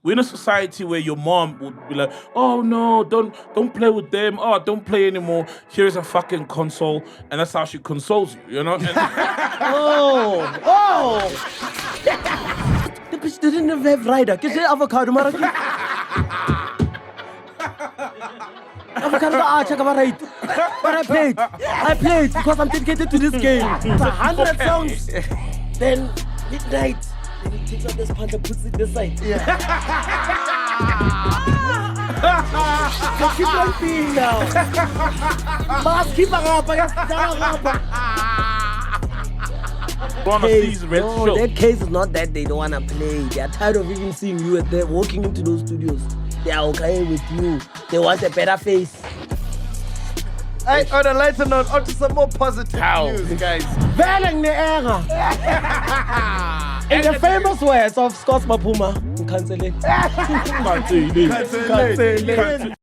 we're in a society where your mom would be like, oh no, don't play with them. Oh, don't play anymore. Here's a fucking console, and that's how she consoles you. You know? And The bitch didn't have rider. Get the avocado, Maraki. Avocado, check out right. But I played because I'm dedicated to this game. It's 100 songs. Then midnight. Then he takes out this punch and puts it this side. Yeah. Keep on being now. Mas keep up. That case is not that they don't want to play. They are tired of even seeing you at there walking into those studios. They are okay with you. They want a better face. Hey, on a lighter note, on to some more positive news, guys. In the famous words of Scott Maphuma, cancellation. Cancellation.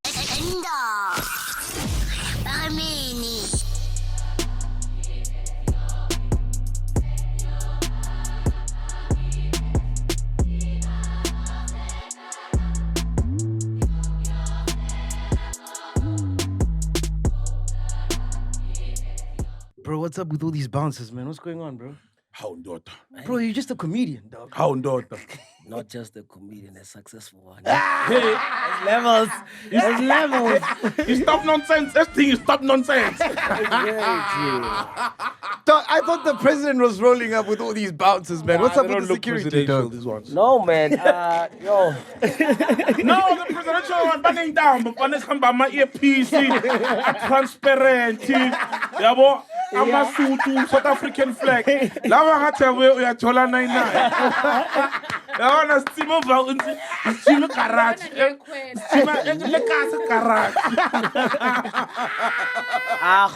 Bro, what's up with all these bouncers, man? What's going on, bro? How daughter? Bro, you're just a comedian, dog. How daughter? Not just a comedian, a successful one. Hey, levels. There's levels. You stop nonsense. This thing is stop nonsense. I thought the president was rolling up with all these bouncers, man. What's up with the security, dog? These ones. No, man. Yo. No, the presidential one burning down. But when it's come by my earpiece, transparent. Yabo, I'm a suit South African flag. Lava hata we uyathola 99. Yabona steam over steam garage. Steam garage.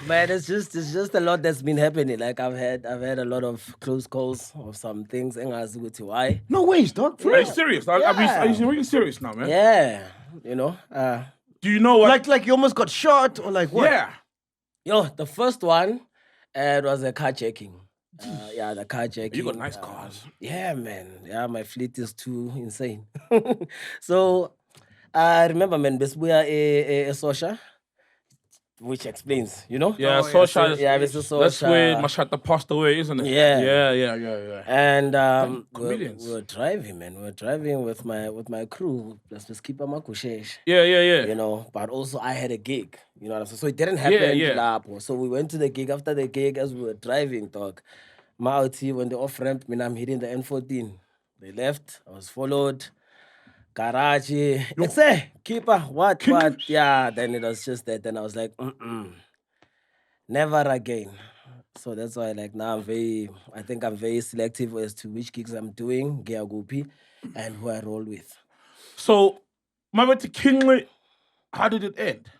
Man, it's just a lot that's been happening. Like I've had a lot of close calls of some things. Why? No ways, dog. Are you serious? Are you really serious now, man? Yeah, you know. Do you know what? Like you almost got shot or like what? Yeah. Yo, the first one, it was a carjacking. The carjacking. You got nice cars. Yeah, man. Yeah, my fleet is too insane. So, I remember, man, Besbuya a social, which explains, you know? Yeah, social. Yeah, Mr. Social. That's where Mashata passed away, isn't it? Yeah. Yeah. And we comedians. were driving, man. We were driving with my crew. Let's keep Makushesh. Yeah. You know, but also I had a gig. You know what I'm saying? So it didn't happen. Yeah. So we went to the gig. After the gig, as we were driving, dog, Mauti, when they off-ramped me, I'm hitting the N14. They left. I was followed. Garage. Say, keeper, what? Yeah, then it was just that. Then I was like, never again. So that's why, like, now I think I'm very selective as to which gigs I'm doing, Geagupi, and who I roll with. So, Mabati Kingly, how did it end?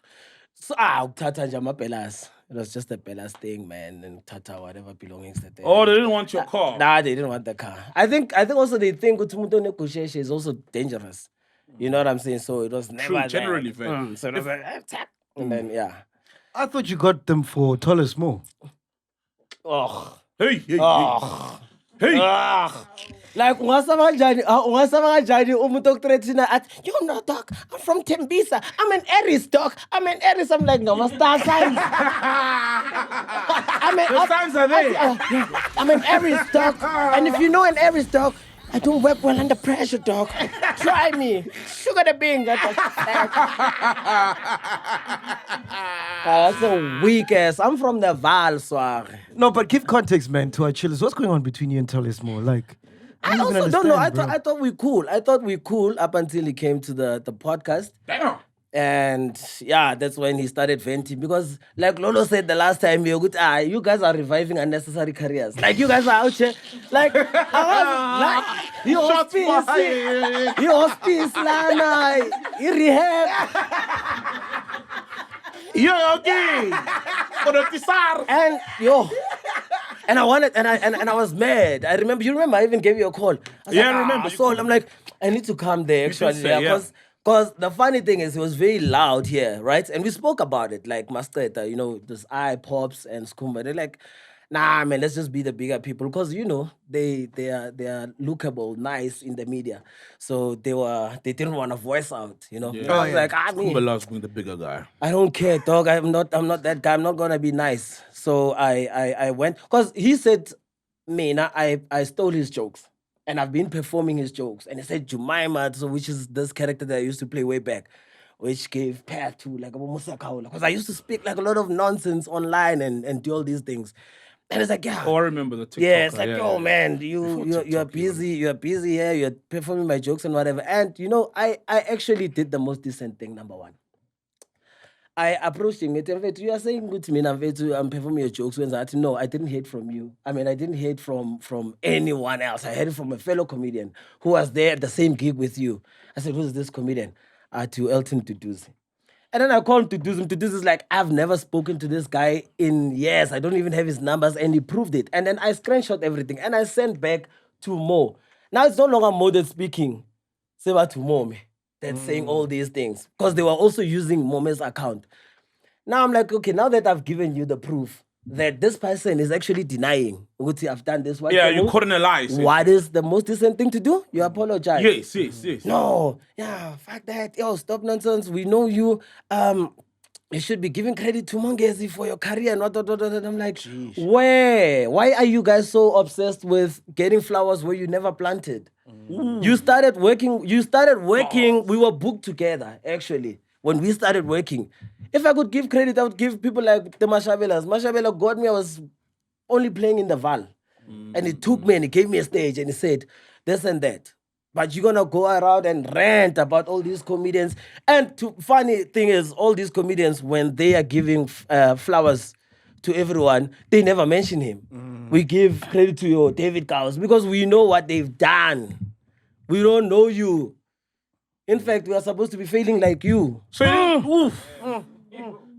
So, Tata Jamapelas. It was just a Pelas thing, man, and Tata, whatever belongings that they Oh, they didn't want your car. Nah, they didn't want the car. I think also they think Utumuto Kusheshe is also dangerous. You know what I'm saying? So it was never True, generally, fair. So it was like, attack. And then, yeah. I thought you got them for Tollis more. Oh. Hey. Like, ungasabangajani umuntu okuthreathina athi, you know, doc, I'm from Tembisa. I'm an Aries, doc. I'm like, no, my star signs. The signs are there. I'm an Aries, doc. And if you know an Aries, doc, I don't work well under pressure, doc. Try me. Sugar the bean. That's a weak ass. I'm from the Val, Swag. No, but give context, man, to our chillers. What's going on between you and Tollis more? Like, I also don't know. I thought we cool. I thought we cool up until he came to the podcast. Damn. And yeah, that's when he started venting because, like Lolo said the last time, you guys are reviving unnecessary careers. Like you guys are out here, like you hospice, lana, you rehab. You're okay. And and I wanted, and I was mad. I remember, I even gave you a call. I remember. So I'm like, I need to come there actually, because the funny thing is, he was very loud here, right? And we spoke about it, like Master, you know, this eye pops and Skumba. They're like, nah, man, let's just be the bigger people because you know they are lookable, nice in the media, so they didn't want to voice out, you know. Yeah. I was like, I mean, Kumba loves being the bigger guy. I don't care, dog. I'm not that guy. I'm not gonna be nice. So I went because he said, "Man, I stole his jokes and I've been performing his jokes." And he said Jemima, so which is this character that I used to play way back, which gave path to like because I used to speak like a lot of nonsense online and do all these things. And it's like, yeah. Oh, I remember the TikTok. Yeah, it's like, yeah, oh yeah. man, Before you're TikTok, busy, you're busy here, you're performing my jokes and whatever. And you know, I actually did the most decent thing, number one. I approached him. You are saying good to me, I'm performing your jokes. When I said, no, I didn't hear from you. I mean, I didn't hear from anyone else. I heard it from a fellow comedian who was there at the same gig with you. I said, who's this comedian? To Elton Tuduzi. And then I called Tuduzi. Tuduzi is like, I've never spoken to this guy in years. I don't even have his numbers. And he proved it. And then I screenshot everything. And I sent back to Mo. Now it's no longer Mo that's speaking. Seba to Mo, me. That's saying all these things. Because they were also using Mome's account. Now I'm like, okay, now that I've given you the proof that this person is actually denying, Uguti, I've done this. Yeah, you couldn't lie. What is the most decent thing to do? You apologize. Yes. No, yeah, fuck that. Yo, stop nonsense. We know you. You should be giving credit to Mongezi for your career and what. And I'm like, where? Why are you guys so obsessed with getting flowers where you never planted? You started working. We were booked together, actually, when we started working. If I could give credit, I would give people like the Mashabelas. Mashabela got me. I was only playing in the Val. And he took me and he gave me a stage and he said, this and that. But you're going to go around and rant about all these comedians. And funny thing is, all these comedians, when they are giving flowers to everyone, they never mention him. We give credit to your David Cows because we know what they've done. We don't know you. In fact, we are supposed to be feeling like you. So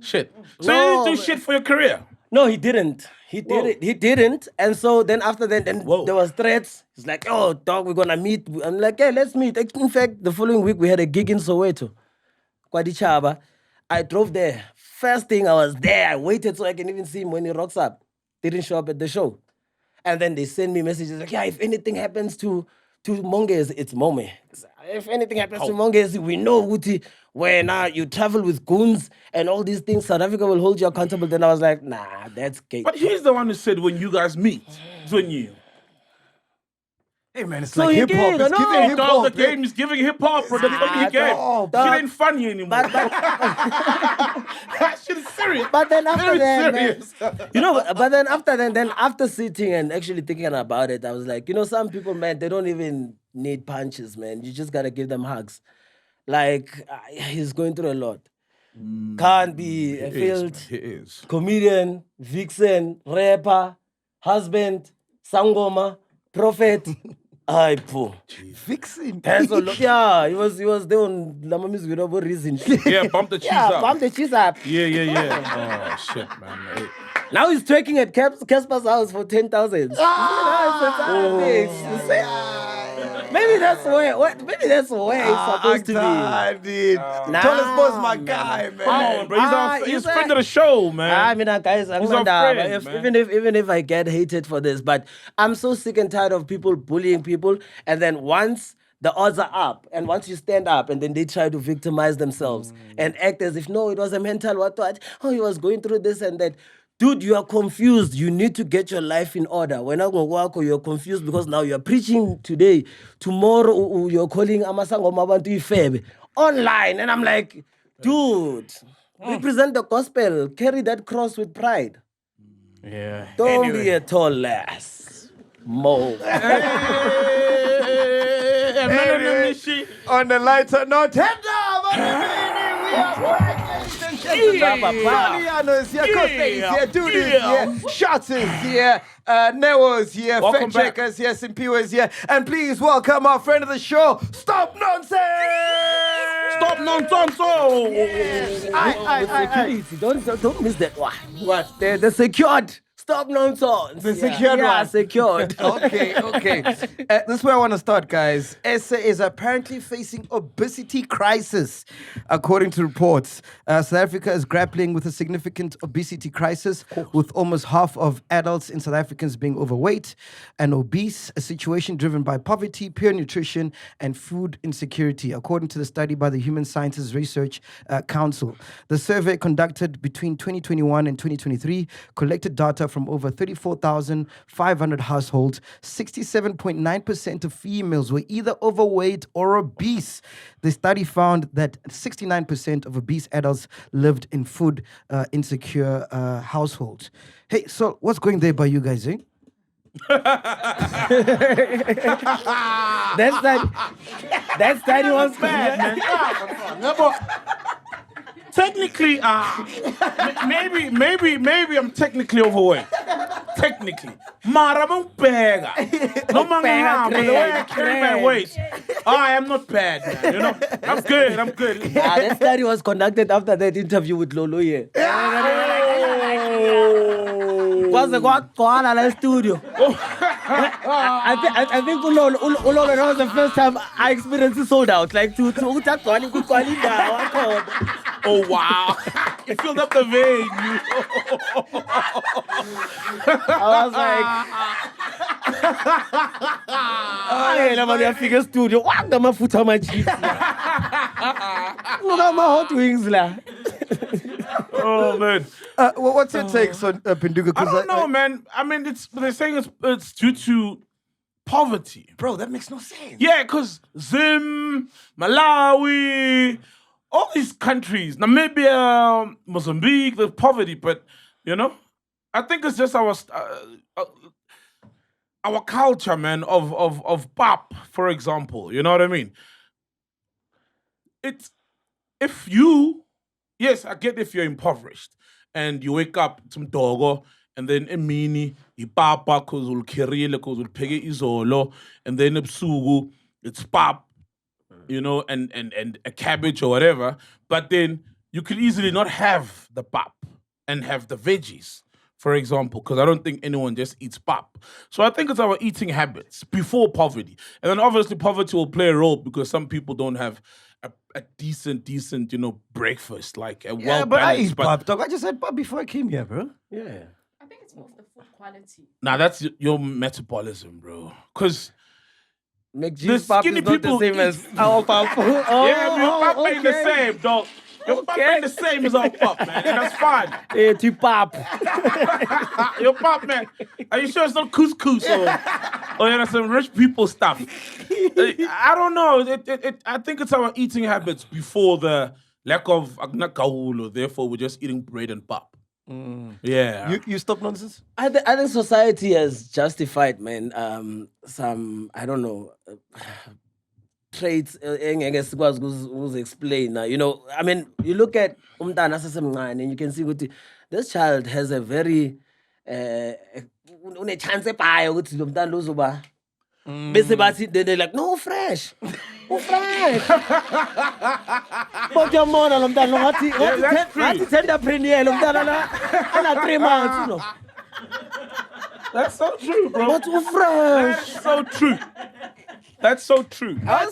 shit. So you didn't do shit for your career? No, he didn't. He didn't. And so then after that, then there was threats. He's like, oh, dog, we're going to meet. I'm like, yeah, let's meet. In fact, the following week, we had a gig in Soweto. Kwadichaba. I drove there. First thing, I was there. I waited so I can even see him when he rocks up. Didn't show up at the show. And then they send me messages like, yeah, if anything happens to Mongezi, it's Mome. If anything happens to Mongezi, we know Uti, where now you travel with goons and all these things, South Africa will hold you accountable. Then I was like, nah, that's gay. But he's the one who said when you guys meet, it's when you. Hey man, it's So like he hip hop. did, It's I giving know. hip Dog, hop. the game is giving hip hop, bro. The comedy game. dog. Shit ain't funny anymore. But That shit is serious. But then after Very that, man, serious. you know, but then after sitting and actually thinking about it, I was like, you know, some people, man, they don't even need punches, man. You just gotta give them hugs. Like, he's going through a lot. Can't be a failed He is. comedian, vixen, rapper, husband, sangoma, prophet. Ay, po. Fixing. Yeah, he was there on Lama Music for reason. Yeah, bump the cheese Yeah, up. bump the cheese up. Yeah. Oh, shit, man. Hey. Now he's twerking at Casper's house for 10,000. Maybe that's where. Maybe that's where it's supposed to be. Dude. Tallest boy's my guy, man. Come on, bro. He's a friend of the show, man. I mean, guys, He's our friend, man. even if I get hated for this, but I'm so sick and tired of people bullying people, and then once the odds are up, and once you stand up, and then they try to victimize themselves and act as if no, it was a mental what? Oh, he was going through this and that. Dude, you are confused. You need to get your life in order. When you're confused because now you're preaching today. Tomorrow, you're calling Amasango Mabantu Ifebe online. And I'm like, dude, represent the gospel. Carry that cross with pride. Yeah. Don't be a tall lass. Mo. On the lighter note, head down. We are Amamiano is here, Costa is here, Dude is here, Shots is here, Neo is here, Welcome Fact Checker is here, Simpiwa is here, and please welcome our friend of the show, Stop Nonsense! Stop nonsense! With security. Don't miss that one. What? The secured stop nonsense. The secured Yeah, one. secured. Okay. This is where I want to start, guys. SA is apparently facing obesity crisis, according to reports. South Africa is grappling with a significant obesity crisis, with almost half of adults in South Africans being overweight and obese, a situation driven by poverty, poor nutrition, and food insecurity, according to the study by the Human Sciences Research Council. The survey conducted between 2021 and 2023 collected data from over 34,500 households. 67.9% of females were either overweight or obese. The study found that 69% of obese adults lived in food insecure households. Hey, so what's going there by you guys, eh? That study was bad, man. Yeah, but technically, maybe I'm technically overweight. Technically. Mara mong pega. No manga, but the way I carry my weight, I am not bad, man. You know, I'm good. That study was conducted after that interview with Lolo here. Was the Koala in the studio? I think Ulolo, that was the first time I experienced it sold out. Like to Oh wow. You filled up the vein. I was like, I never figure studio. What the mafuta my cheeks? Look at my hot wings la. Oh man. What's your takes on Pinduga? I don't know, man. I mean, they're saying it's due to poverty. Bro, that makes no sense. Yeah, because Zim, Malawi, all these countries, Namibia, Mozambique, there's poverty, but, you know, I think it's just our culture, man, of pap, for example. You know what I mean? Yes, I get if you're impoverished and you wake up some dogo and then emini ipapa cause ul kirile cause ul pege izolo and then ebusuku it's pap, you know, and a cabbage or whatever, but then you could easily not have the pap and have the veggies, for example, because I don't think anyone just eats pap. So I think it's our eating habits before poverty. And then obviously poverty will play a role because some people don't have a decent, you know, breakfast, like a well-balanced. But I eat pap, dog. I just had pap before I came here, bro. Yeah. I think it's more of the food quality. Nah, that's your metabolism, bro. Because MacG's pap is not the people same as our pap. your pap ain't the same, dog. Your pap ain't the same as our pap, man. And that's fine. Tu pap. Your pap, man. Are you sure it's not couscous or you know, some rich people stuff? I don't know. I think it's our eating habits before the lack of agnakaulo. Therefore, we're just eating bread and pap. Yeah. You stop nonsense? I think society has justified, man, some, I don't know, traits engeke sikwazi ukuzi-explain. You know, I mean, you look at umntana asesemncane and you can see ukuthi this child has a very une-chance ebhayo ukuthi lo mntana uzoba bese bathi they're like, no, fresh. Fresh. But yamona lo mntana ngathi tender premier lo mntana la ana 3 months, you know. That's so true, bro. But fresh. That's so true. That's so true. I'm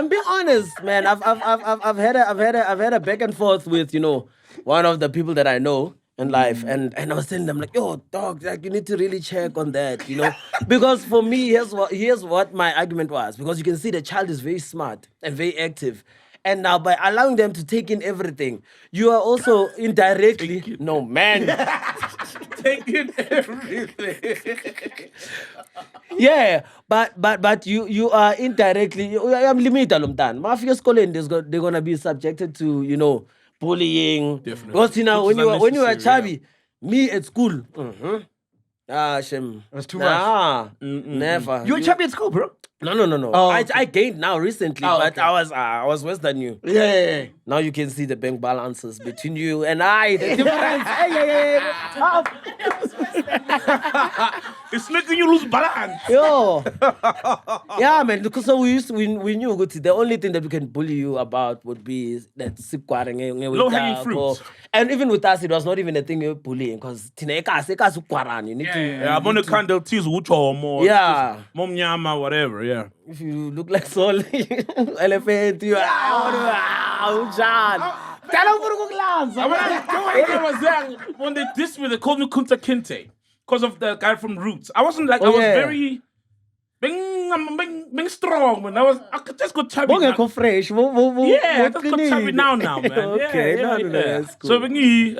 being honest, man. I've had a back and forth with, you know, one of the people that I know in life, and I was telling them like, yo, dog, like you need to really check on that, you know, because for me, here's what my argument was, because you can see the child is very smart and very active. And now by allowing them to take in everything, you are also indirectly, no man, taking everything. Yeah, but you are indirectly. I'm limited, lumtan. Mafia schooling, they're gonna be subjected to, you know, bullying. Definitely. Because you know when you were chubby, me at school. Shem. That's too much. Never. You were chubby at school, bro? No. Oh, I gained now recently, but okay. I was worse than you. Yeah. Now you can see the bank balances between you and I. The difference. It's making you lose balance. Yo. Yeah, man. Because so we knew good. The only thing that we can bully you about would be that Low-hanging fruits. And even with us, it was not even a thing of bullying because you need to. Yeah, I'm on the candle teas, which or more. Yeah. Mom nyama, whatever. Yeah. If you look like Sol, elephant, you When they dissed me, they called me Kunta Kinte because of the guy from Roots. I wasn't like, I was very being strong, man. I could just go chubby now. fresh. Yeah, I just got chubby now, man. Okay, yeah. that's cool. So, we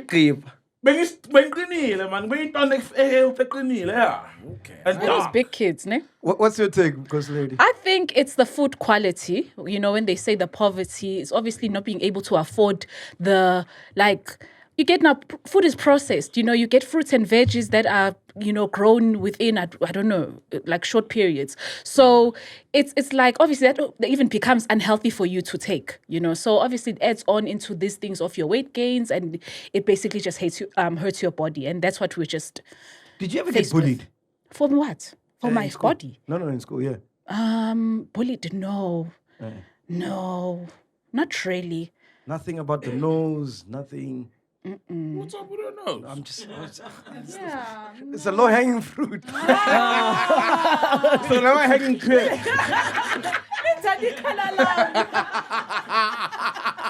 creep. Ben grenile, man. Ben don't yeah. Okay. And Those big kids, ne? What's your take, Ghost Lady? I think it's the food quality. You know, when they say the poverty, it's obviously not being able to afford the, like, you get now, food is processed. You know, you get fruits and veggies that are, you know, grown within, I don't know, like short periods. So it's like, obviously, that even becomes unhealthy for you to take, you know. So obviously, it adds on into these things of your weight gains, and it basically just hurts your body. And that's what we're just. Did you ever get bullied? For what? For my body? No, in school, yeah. Bullied? No. No, not really. Nothing about the nose, nothing. what's up with her nose? I'm just. Yeah. It's a low-hanging fruit. So now I'm hanging clear.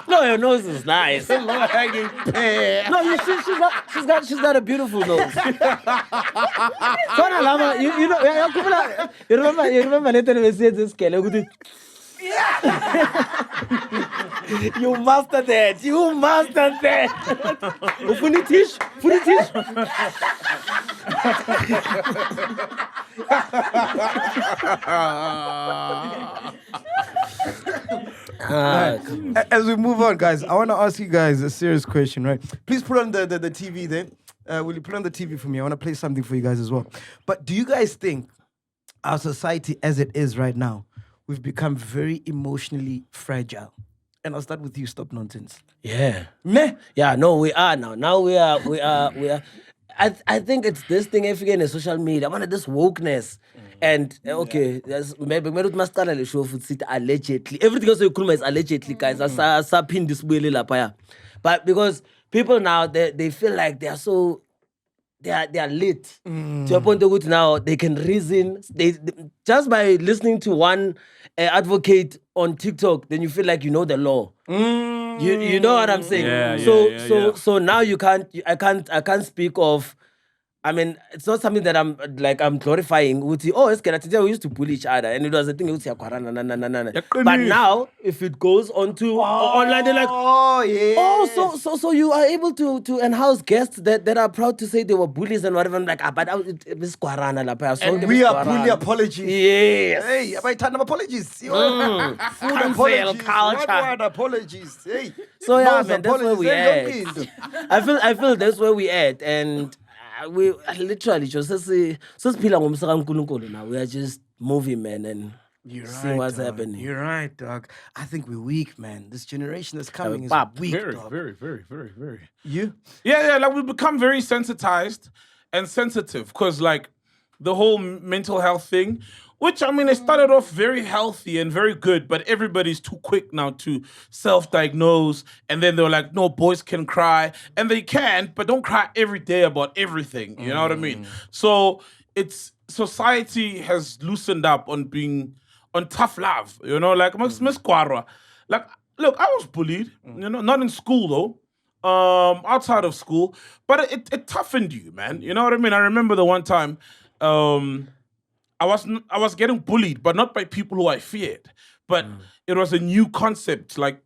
No, your nose is nice. Low-hanging pear. No, she's got a beautiful nose. You remember later we said this girl. You mastered that. You mastered that. Funitish. As we move on, guys, I want to ask you guys a serious question, right? Please put on the TV there. Will you put on the TV for me? I want to play something for you guys as well. But do you guys think our society as it is right now, we've become very emotionally fragile? And I'll start with you, Stop Nonsense. Yeah. Meh? Yeah, no, we are now. Now we are. I think it's this thing if you get in social media. I wanted this wokeness. And okay, maybe we must start a show for allegedly. Everything else you is allegedly, guys. I pin this really lapaya. But because people now they feel like they are so they are lit to a point of now they can reason. They just by listening to one advocate on TikTok, then you feel like you know the law. You know what I'm saying? So now I can't speak of. I mean, it's not something that I'm glorifying. We used to bully each other, and it was a thing. But now, if it goes onto online, they're like, so you are able to enhouse guests that are proud to say they were bullies and whatever. I'm like, but it's and we are bully apologies. Yes. Hey, I ton of apologies. Food Cancel culture. What apologies? Hey. So yeah, man, that's where we at. I feel that's where we at, and. We literally just now. We are just moving, man, and seeing what's happening. You're right, dog. I think we're weak, man. This generation that's coming is weak, Very, dog. very, very, very, very. You? Yeah, like we become very sensitized and sensitive because like the whole mental health thing, which I mean, it started off very healthy and very good, but everybody's too quick now to self-diagnose. And then they're like, no, boys can cry. And they can, but don't cry every day about everything. You know what I mean? So society has loosened up on being on tough love. You know, like Miss Kwara. Like, look, I was bullied, you know, not in school though. Outside of school. But it toughened you, man. You know what I mean? I remember the one time I was getting bullied, but not by people who I feared. But it was a new concept, like,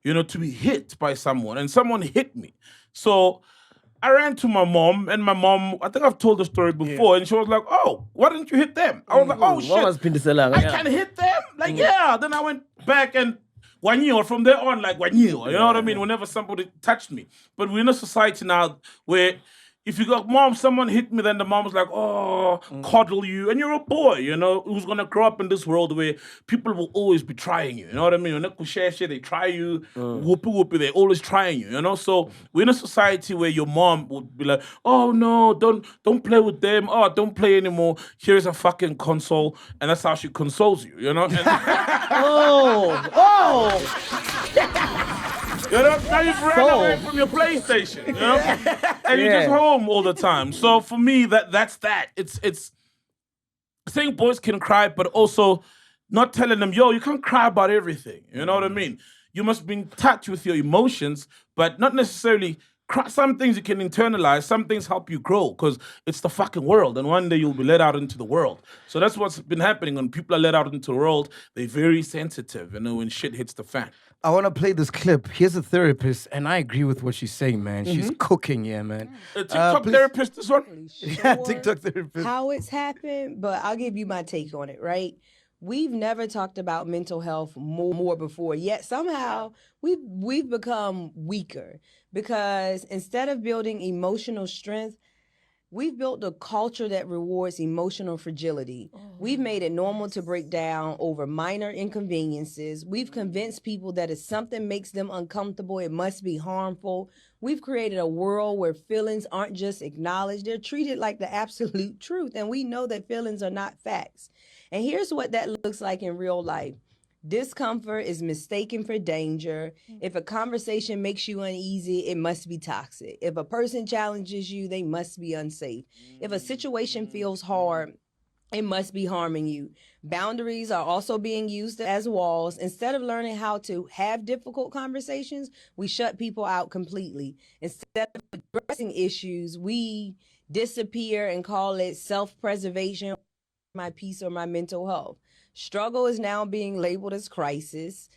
you know, to be hit by someone. And someone hit me. So I ran to my mom, and my mom, I think I've told the story before, and she was like, oh, why didn't you hit them? I was like, oh, shit, I can hit them? Like, yeah. Then I went back and Wanyo, from there on, like Wanyo. You know what I mean? Whenever somebody touched me. But we're in a society now where if you got mom, someone hit me, then the mom's like, oh, coddle you. And you're a boy, you know, who's going to grow up in this world where people will always be trying you. You know what I mean? They try you. Whoopee, they're always trying you, you know? So we're in a society where your mom would be like, oh, no, don't play with them. Oh, don't play anymore. Here's a fucking console. And that's how she consoles you, you know? And, you know, now you've ran away from your PlayStation, you know, and you're just home all the time. So for me, that's that. It's saying boys can cry, but also not telling them, yo, you can't cry about everything. You know what I mean? You must be in touch with your emotions, but not necessarily. Some things you can internalize, some things help you grow because it's the fucking world. And one day you'll be let out into the world. So that's what's been happening. When people are let out into the world, they're very sensitive, you know, when shit hits the fan. I want to play this clip. Here's a therapist, and I agree with what she's saying, man. She's cooking, man. A TikTok therapist, this one? Yeah, TikTok therapist. How it's happened, but I'll give you my take on it, right? We've never talked about mental health more before, yet somehow we've become weaker because instead of building emotional strength, we've built a culture that rewards emotional fragility. We've made it normal to break down over minor inconveniences. We've convinced people that if something makes them uncomfortable, it must be harmful. We've created a world where feelings aren't just acknowledged, they're treated like the absolute truth. And we know that feelings are not facts. And here's what that looks like in real life. Discomfort is mistaken for danger. If a conversation makes you uneasy, it must be toxic. If a person challenges you, they must be unsafe. If a situation feels hard, it must be harming you. Boundaries are also being used as walls. Instead of learning how to have difficult conversations, we shut people out completely. Instead of addressing issues, we disappear and call it self-preservation, my peace or my mental health. Struggle is now being labeled as a crisis.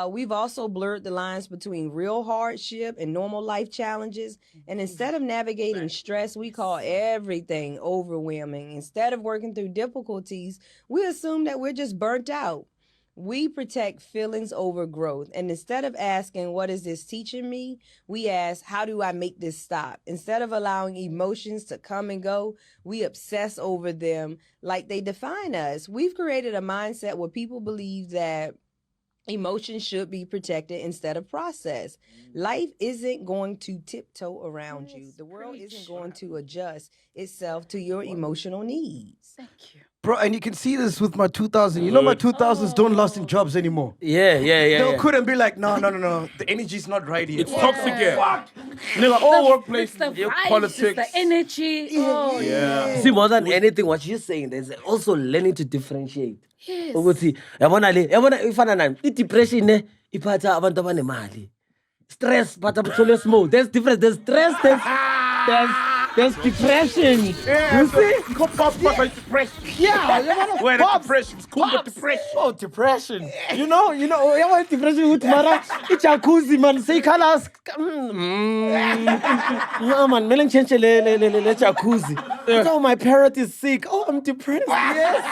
We've also blurred the lines between real hardship and normal life challenges. And instead of navigating stress, we call everything overwhelming. Instead of working through difficulties, we assume that we're just burnt out. We protect feelings over growth. And instead of asking, what is this teaching me? We ask, how do I make this stop? Instead of allowing emotions to come and go, we obsess over them like they define us. We've created a mindset where people believe that emotions should be protected instead of processed. Life isn't going to tiptoe around you. The world isn't going to adjust itself to your emotional needs. Thank you. Bro, and you can see this with my 2000s. You know my 2000s don't last in jobs anymore. Yeah. They couldn't be like, no. The energy's not right here. It's toxic here. Nigga, all workplace, It's the vibes, politics. it's the energy. Oh, Yeah. See, more than anything, what you're saying, there's also learning to differentiate. yes. Ukuthi yabona ifana nani i-depression ne iphatha abantu abanemali. Stress but I'm small. There's difference. There's stress. There's depression. Yeah, You see? Pop like depression. Yeah, Where the depression? It's called the depression. Oh, depression. You know, depression with Mara. It's jacuzzi, man. Say colors. No, man. Melan change le jacuzzi. So my parrot is sick. Oh, I'm depressed. Yes.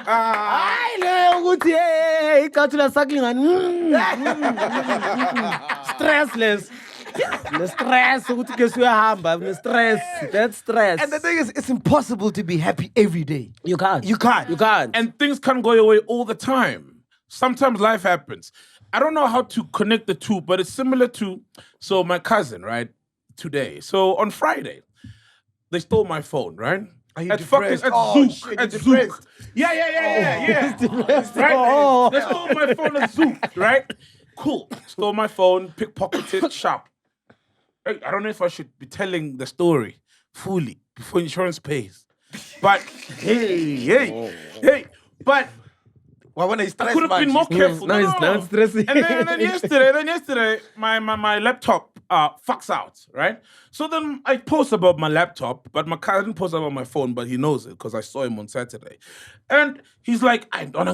I know. Good. Yeah. Got to the suckling and stressless. The stress, that's stress. And the thing is, it's impossible to be happy every day. You can't. And things can't go your way all the time. Sometimes life happens. I don't know how to connect the two, but it's similar to, so my cousin, right, today. So on Friday, they stole my phone, right? Are you at depressed? Fucking, at Oh, Zook. shit, At you're Zook. depressed. Yeah. Depressed. Right? Oh. They stole my phone at Zook, right? Cool. Stole my phone, pickpocketed it, sharp. I don't know if I should be telling the story fully before insurance pays. But hey. But Well, when I I could have been more careful. No, it's not stressing. And then yesterday, my laptop fucks out, right? So then I post about my laptop, but my cousin posts about my phone, but he knows it because I saw him on Saturday. And he's like, I don't know,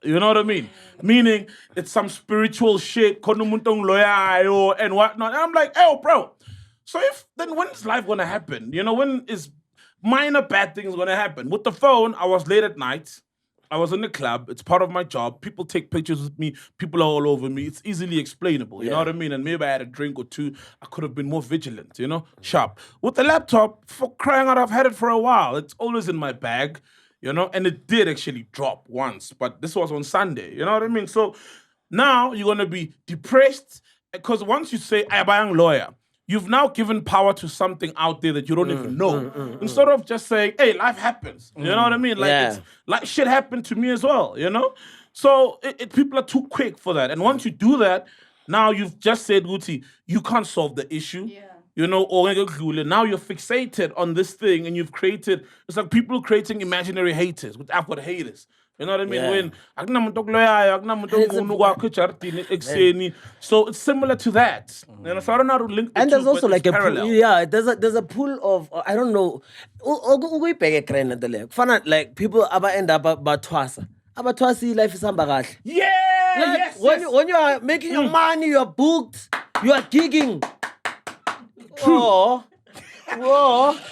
you know what I mean? Meaning it's some spiritual shit, and whatnot. And I'm like, oh, bro. So then when is life gonna happen? You know, when is minor bad things gonna happen? With the phone, I was late at night. I was in the club. It's part of my job. People take pictures with me. People are all over me. It's easily explainable. You know what I mean? And maybe I had a drink or two. I could have been more vigilant, sharp. With the laptop, for crying out, I've had it for a while. It's always in my bag, and it did actually drop once. But this was on Sunday. You know what I mean? So now you're going to be depressed because once you say, I'm a lawyer, you've now given power to something out there that you don't even know. Instead of just saying, hey, life happens. You know what I mean? Like, like shit happened to me as well, So people are too quick for that. And once you do that, now you've just said, Guti, you can't solve the issue. Or now you're fixated on this thing and you've created, it's like people creating imaginary haters. I've got haters. You know what I mean? So it's similar to that. So I don't know how to link the And two, there's also but like it's a parallel. pool, there's a pool of I don't know. Like people end up batwasa. Abatwasi life is ambagahle. Yeah, Like when you are making your money, you are booked, you are gigging. True.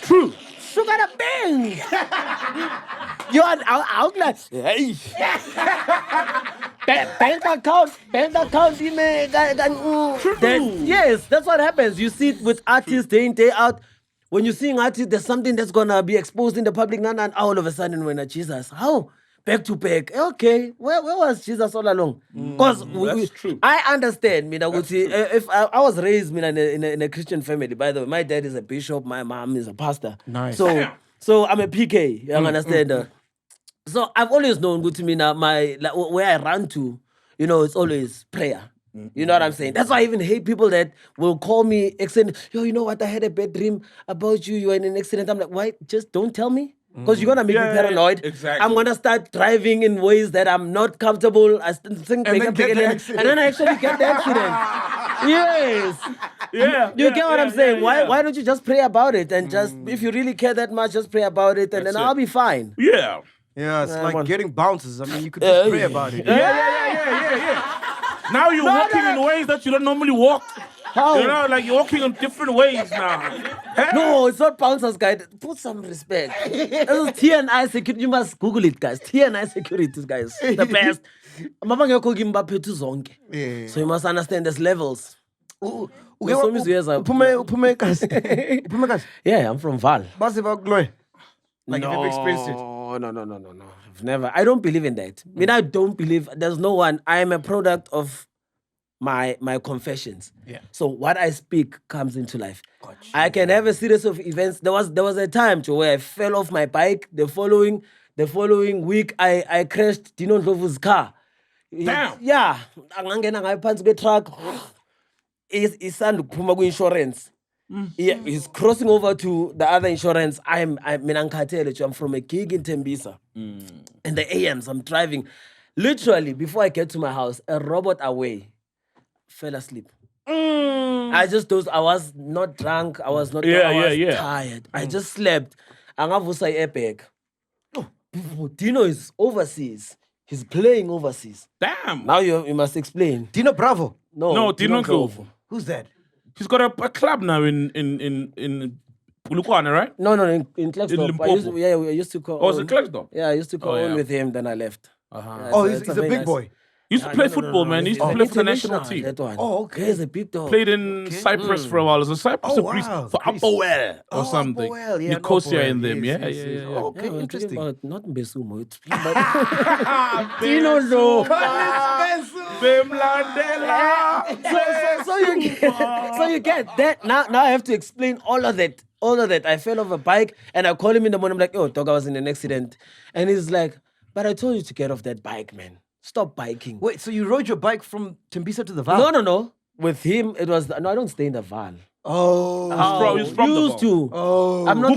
True. Sugar bang. You are outlets. Hey. Bank account. Yes, that's what happens. You see it with artists day in, day out. When you're seeing artists, there's something that's gonna be exposed in the public, and all of a sudden, when Jesus, how? Back to back. Okay, where was Jesus all along? Because that's true. I understand. If I was raised in a Christian family, by the way, my dad is a bishop, my mom is a pastor. Nice. So I'm a PK. You understand? So I've always known good to me now. Where I run to, it's always prayer. You know what I'm saying? That's why I even hate people that will call me accident. Yo, you know what? I had a bad dream about you. You were in an accident. I'm like, why? Just don't tell me. Because you're gonna make me paranoid. Exactly. I'm gonna start driving in ways that I'm not comfortable. I think And then I actually get the accident. Yes. You get what I'm saying? Why don't you just pray about it and just if you really care that much, just pray about it and then I'll be fine. Yeah. Yeah, it's like getting bounces. I mean, you could just pray about it. Yeah. Now you're walking in ways that you don't normally walk. How? Like you're walking in different ways now. No, it's not bouncers, guys. Put some respect. This is TNI security. You must Google it, guys. TNI security, guys. The best. Yeah. So you must understand there's levels. Uphume kasi. Yeah, I'm from Val. Basi bakugloy. Like if you've experienced it. No. I've never. I don't believe in that. I mean, I don't believe. There's no one. I am a product of my confessions. Yeah. So what I speak comes into life. Gotcha. I can have a series of events. There was a time to where I fell off my bike. The following week, I crashed Dino Ndlovu's car. Damn. Yeah. Angangena ngaphansi kwe-truck. Isanda ukuphuma ku-insurance. Yeah, he's crossing over to the other insurance. I'm from a gig in Tembisa. In the AMs, I'm driving. Literally, before I get to my house, a robot away fell asleep. I was not drunk. I was not tired. I just slept. Angavusa airbag. Dino is overseas. He's playing overseas. Damn. Now you must explain. Dino Bravo. No, Dino Ndlovu. Who's that? He's got a club now in Polokwane, right? No, in Klerksdorp. Limpopo. I used to call. Oh, was it Klerksdorp? Yeah, I used to call with him. Then I left. He's a big boy. He used to play football, man. He used to play for the national team. That one. Oh, okay. He's a big dog. Played in Cyprus for a while. It was Cyprus Oh, or Greece wow. for Greece. Upperwell or something. Upperwell, yeah, Nicosia Upperwell, in them. yes, Yeah. yes. Okay, Yeah, interesting. About, not Mbesumo. It's Dino no. So you get that. Now I have to explain all of that. I fell off a bike and I call him in the morning. I'm like, yo, dog, I was in an accident. And he's like, but I told you to get off that bike, man. Stop biking. Wait, so you rode your bike from Tembisa to the Val? No. With him, it was... No, I don't stay in the Val. Oh. He's from the used to. Oh. I'm not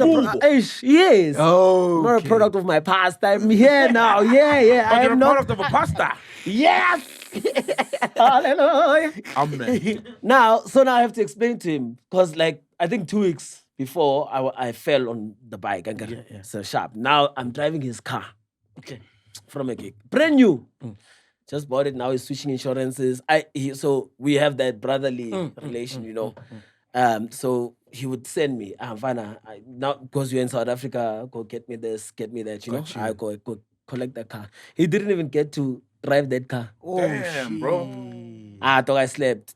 yes. Oh. I'm not a product of my past. I'm here now. Yeah. But I you're am a not... product of a pasta. Yes! Hallelujah. Amen. Now I have to explain to him. Because I think 2 weeks before, I fell on the bike. I got so sharp. Now I'm driving his car. Okay. From a gig. Brand new. Just bought it. Now he's switching insurances. So we have that brotherly relation, So he would send me, Vana, now because you're in South Africa, go get me this, get me that, I go collect the car. He didn't even get to drive that car. Damn, bro. I thought I slept.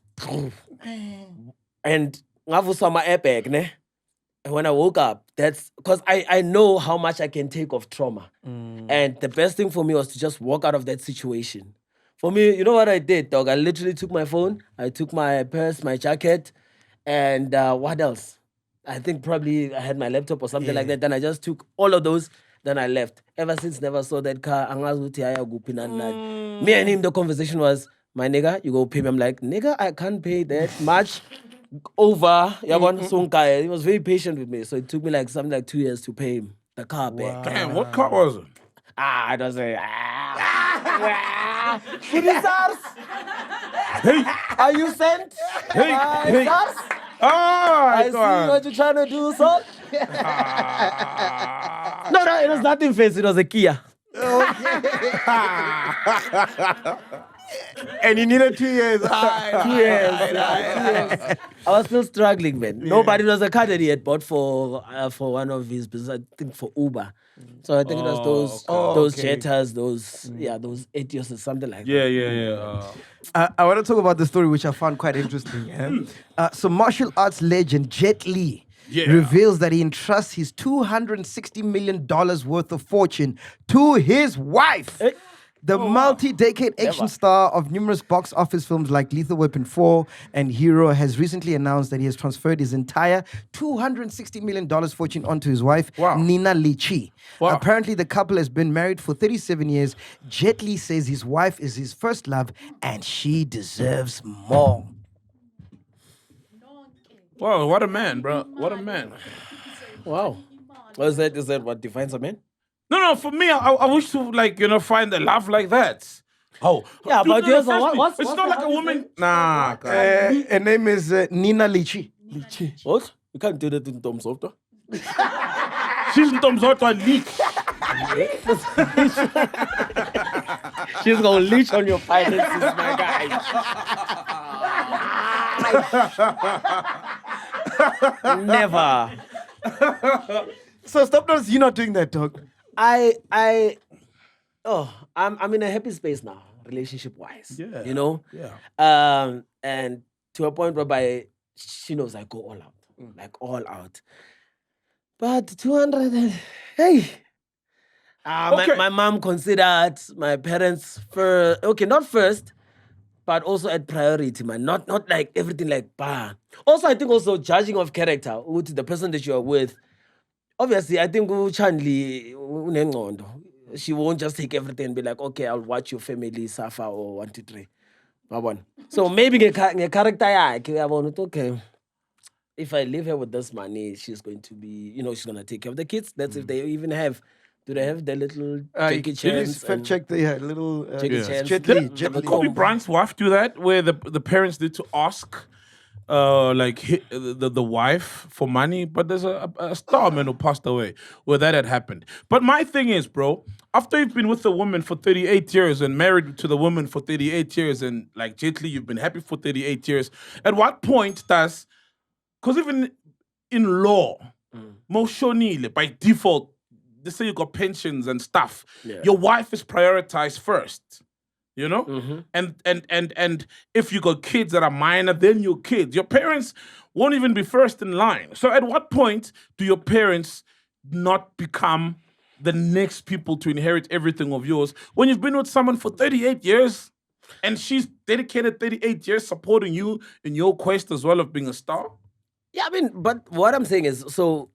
And ngavuswa my airbag, ne? And when I woke up, that's because I know how much I can take of trauma. And the best thing for me was to just walk out of that situation. For me, you know what I did, dog? I literally took my phone, I took my purse, my jacket, and what else? I think probably I had my laptop or something like that. Then I just took all of those, then I left. Ever since, never saw that car. Me and him, the conversation was, my nigga, you go pay me. I'm like, nigga, I can't pay that much. Over, he was very patient with me, so it took me like something like 2 years to pay him the car back. Damn, what car was it? It was a SARS. Hey, Are you sent? hey. SARS? Oh, I see what you're trying to do, so. No, it was nothing fancy. It was a Kia. And you needed 2 years. 2 years. I was still struggling, man. Nobody was a car that he had bought for one of his business. I think for Uber. So I think it was those Jettas, those 8 years or something like that. Yeah. I want to talk about the story, which I found quite interesting. So martial arts legend Jet Li reveals that he entrusts his $260 million worth of fortune to his wife. The multi-decade action star of numerous box office films like Lethal Weapon 4 and Hero has recently announced that he has transferred his entire $260 million fortune onto his wife, Nina Lichi. Wow. Apparently, the couple has been married for 37 years. Jet Li says his wife is his first love and she deserves more. Wow, what a man, bro. What a man. Wow. Is that what defines a man? No, for me, I wish to, find a love like that. Oh. Yeah, Dude, but yes, what's it's the not like a woman. Nah, God. Her name is Nina Lichi. What? You can't do that in Tom's Software. She's in Tom's Hot leak. She's gonna leech on your finances, my guy. Never. So stop notice you're not doing that, dog. I'm in a happy space now, relationship wise. Yeah. You know? Yeah. And to a point whereby she knows I go all out. Like all out. But 200 hey. Okay. My mom considered my parents first. Okay, not first, but also at priority, man. Not like everything like bah. Also, I think also judging of character with the person that you are with. Obviously, I think Chanli, she won't just take everything and be like, okay, I'll watch your family suffer or 1, 2, 3. So maybe the character, okay. If I leave her with this money, she's going to be, she's going to take care of the kids. That's if they even have. Do they have the little Jackie Chans? Check the little Jackie Chans. Jet Li. Did Kobe Bryant's wife do that, where the parents need to ask the wife for money? But there's a star man who passed away where that had happened. But my thing is, bro, after you've been with the woman for 38 years and married to the woman for 38 years and like Jet Li, you've been happy for 38 years, at what point does, because even in law, motionile, by default, they say you got pensions and stuff. Yeah. Your wife is prioritized first, you know? Mm-hmm. And if you got kids that are minor, then your kids. Your parents won't even be first in line. So at what point do your parents not become the next people to inherit everything of yours when you've been with someone for 38 years and she's dedicated 38 years supporting you in your quest as well of being a star? Yeah, I mean, but what I'm saying is, so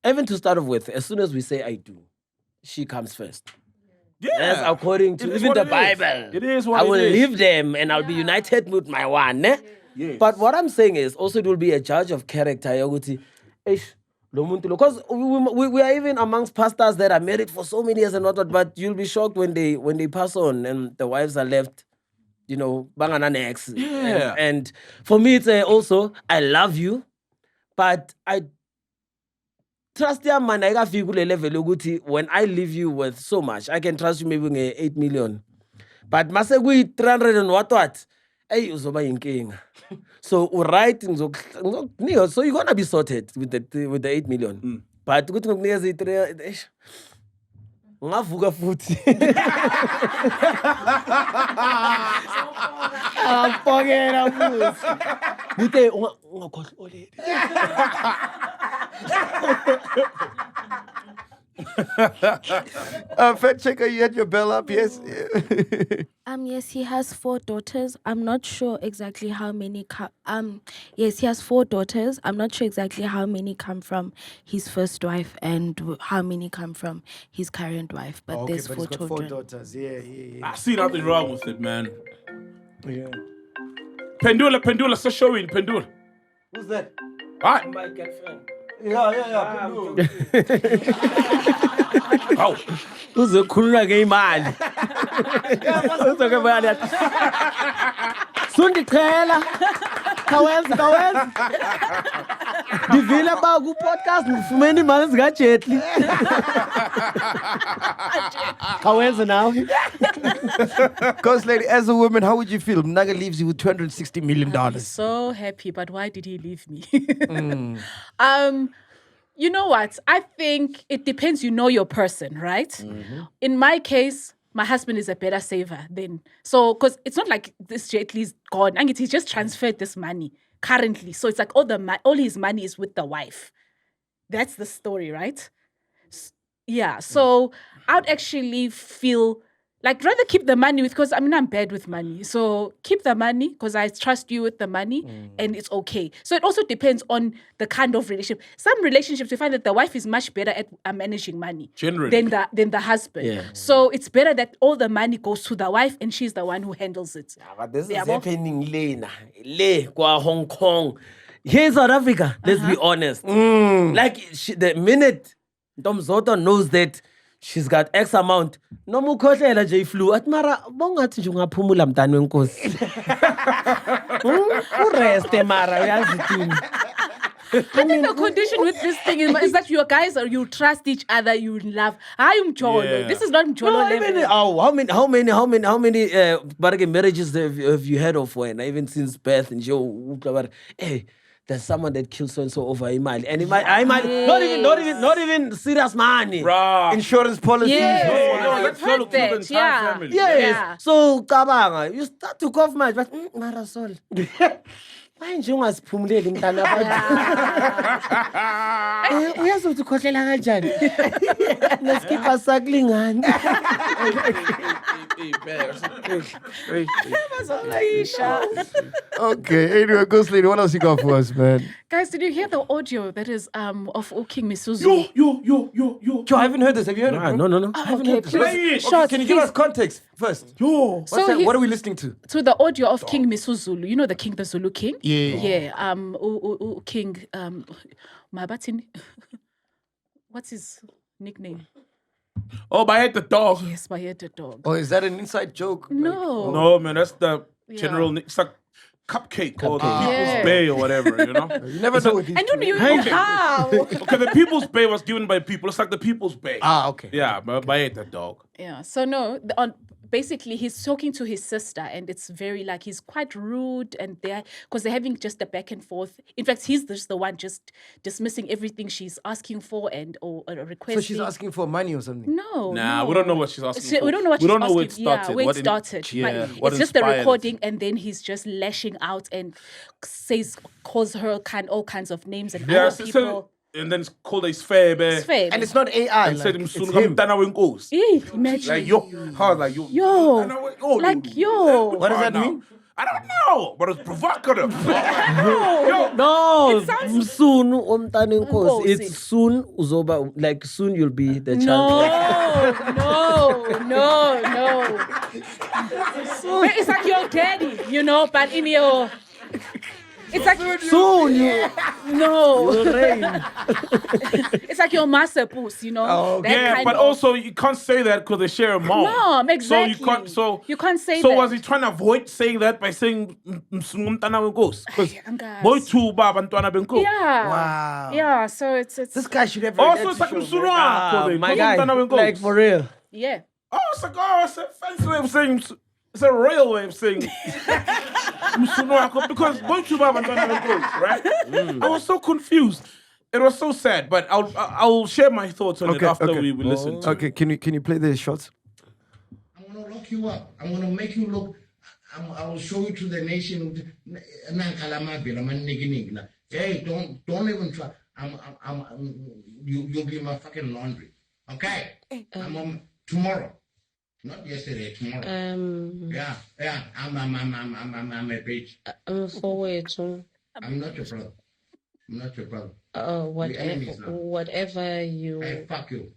even to start off with, as soon as we say I do, she comes first. Yeah. That's according to even the Bible. It is what I will it is. leave them and I'll be united with my one. Yes. But what I'm saying is, also it will be a judge of character. Because we are even amongst pastors that are married for so many years and whatnot, but you'll be shocked when they pass on and the wives are left, bangana next. Yeah. And for me, it's also, I love you, but I trust your man. I got level when I leave you with so much, I can trust you maybe with 8 million. But masegui 300 and what? Hey, uzoba inking. So right, so you're gonna be sorted with the 8 million. But good Ngavuka futhi. Apogera futhi. Ngithe ungakhohloleli. Fat checker, you had your bell up, yes? Yes, he has 4 daughters. I'm not sure exactly how many yes, he has 4 daughters. I'm not sure exactly how many come from his first wife and how many come from his current wife, but there's 4 he's got children. 4 daughters. Yeah. I see nothing wrong with it, man. Yeah. Pendula, so showing Pendula. Who's that? Alright. My girlfriend. Yeah. Oh. Uzokhulula ngeimali. Uzokubani yathi. Sundiqhela. Kawenza. Ndivile ba ku podcast ngifumene imali zikaJetli. Kawenza now. Ghost lady, as a woman, how would you feel? Mnaga leaves you with $260 million. So happy, but why did he leave me? You know what? I think it depends. You know your person, right? Mm-hmm. In my case, my husband is a better saver than so because it's not like this Jet Li's gone. And he's just transferred this money currently. So it's like all his money is with the wife. That's the story, right? Yeah. So I'd actually feel like rather keep the money because I'm bad with money. So keep the money because I trust you with the money and it's okay. So it also depends on the kind of relationship. Some relationships, you find that the wife is much better at managing money Generally. than the husband. Yeah. So it's better that all the money goes to the wife and she's the one who handles it. But this is Yeah, happening le kwa Hong Kong. Here in South Africa, let's be honest. Like the minute Ntomzoto knows that she's got X amount, no mukhohlela nje iflu. Athi mara bongathi nje ungaphumula mntana wenkosi. Ureste mara uyazithini. I think the condition with this thing is that you guys you trust each other, you love. Hayi umjolo. Yeah. This is not umjolo level. How many marriages have you heard of when even since birth and hey, there's someone that kills so and so over imali and not even serious money. Bruh. Insurance policies. Yeah. Let's I've go heard to the that, entire yeah. family. Yes. Yeah. So cabanga, you start to cough much, but marasol. Why nje ungasiphumuleli mntana abantu? Uyazothi ukhohlela kanjani? Nesikipa sakulingani. Okay, anyway, Ghost lady, what else you got for us, man? Guys, did you hear the audio that is of King Misizulu? Yo. Joe, I haven't heard this. Have you heard it? Bro? No. Okay, Play please. it. Short, Can you give please. us context first? Yo. What's that? he- What are we listening to? To the audio of King Misizulu. You know the King, the Zulu King? Yeah. King, Mabatini. What's his nickname? Oh, I hate the dog. Yes, Bayeta Dog. Oh, is that an inside joke? No. No, man, that's the general. It's like cupcake or the People's Yeah. Bay or whatever, you know? You never know with these I don't two. know how. Okay, the People's Bay was given by people. It's like the People's Bay. Okay. Yeah, but I hate that dog. Yeah. So no, basically he's talking to his sister and it's very like he's quite rude and because they're having just a back and forth. In fact, he's just the one just dismissing everything she's asking for or requesting. So she's asking for money or something? No. Nah, no. we don't know what she's asking for. We don't know what We she's don't know where it asking. started. Yeah, where What it in- started. yeah, But what it's just the inspired it. recording and then he's just lashing out and calls her all kinds of names and Yeah, other people. and then it's called a Sfebe. It's fair. And it's not AI. And said him Like, soon it's come him. down our goes. Imagine. Like yo, hard like yo. Yo. Oh, Like, yo. What does that mean? I don't know, but it's provocative. No, It sounds- msunu omntana wenkosi. Nkosi. It's soon uzoba like soon you'll be the child. No. But it's like your daddy, but in your... It's like Soon you no. will reign. It's like your master puss, Oh, that Yeah, kind but of- also you can't say that because they share a mom. Mom, exactly. So You can't say So that. was he trying to avoid saying that by saying msungumntana wenkosi? Because Angazi. boy two baba ntwana benkosi. Yeah. Wow. Yeah. So it's This guy should have a Also, reality it's like show, msunu man. wakho, My because guy, umntana wenkosi. like for real. yeah. Oh, it's like, it's a fancy way of saying, it's a royal way of saying msunu wakho, because boy two baba ntwana benkosi, right? I was so confused. It was so sad, but I'll share my thoughts on it after we listen to it. Okay, can you play the shots? I'm gonna lock you up. I'm gonna make you look. I will show you to the nation. Hey, don't even try. You'll be my fucking laundry. Okay? I'm on tomorrow. Not yesterday, tomorrow. Yeah. I'm a bitch. I'm forward to. I'm not your brother. Whatever you. Hey, fuck you.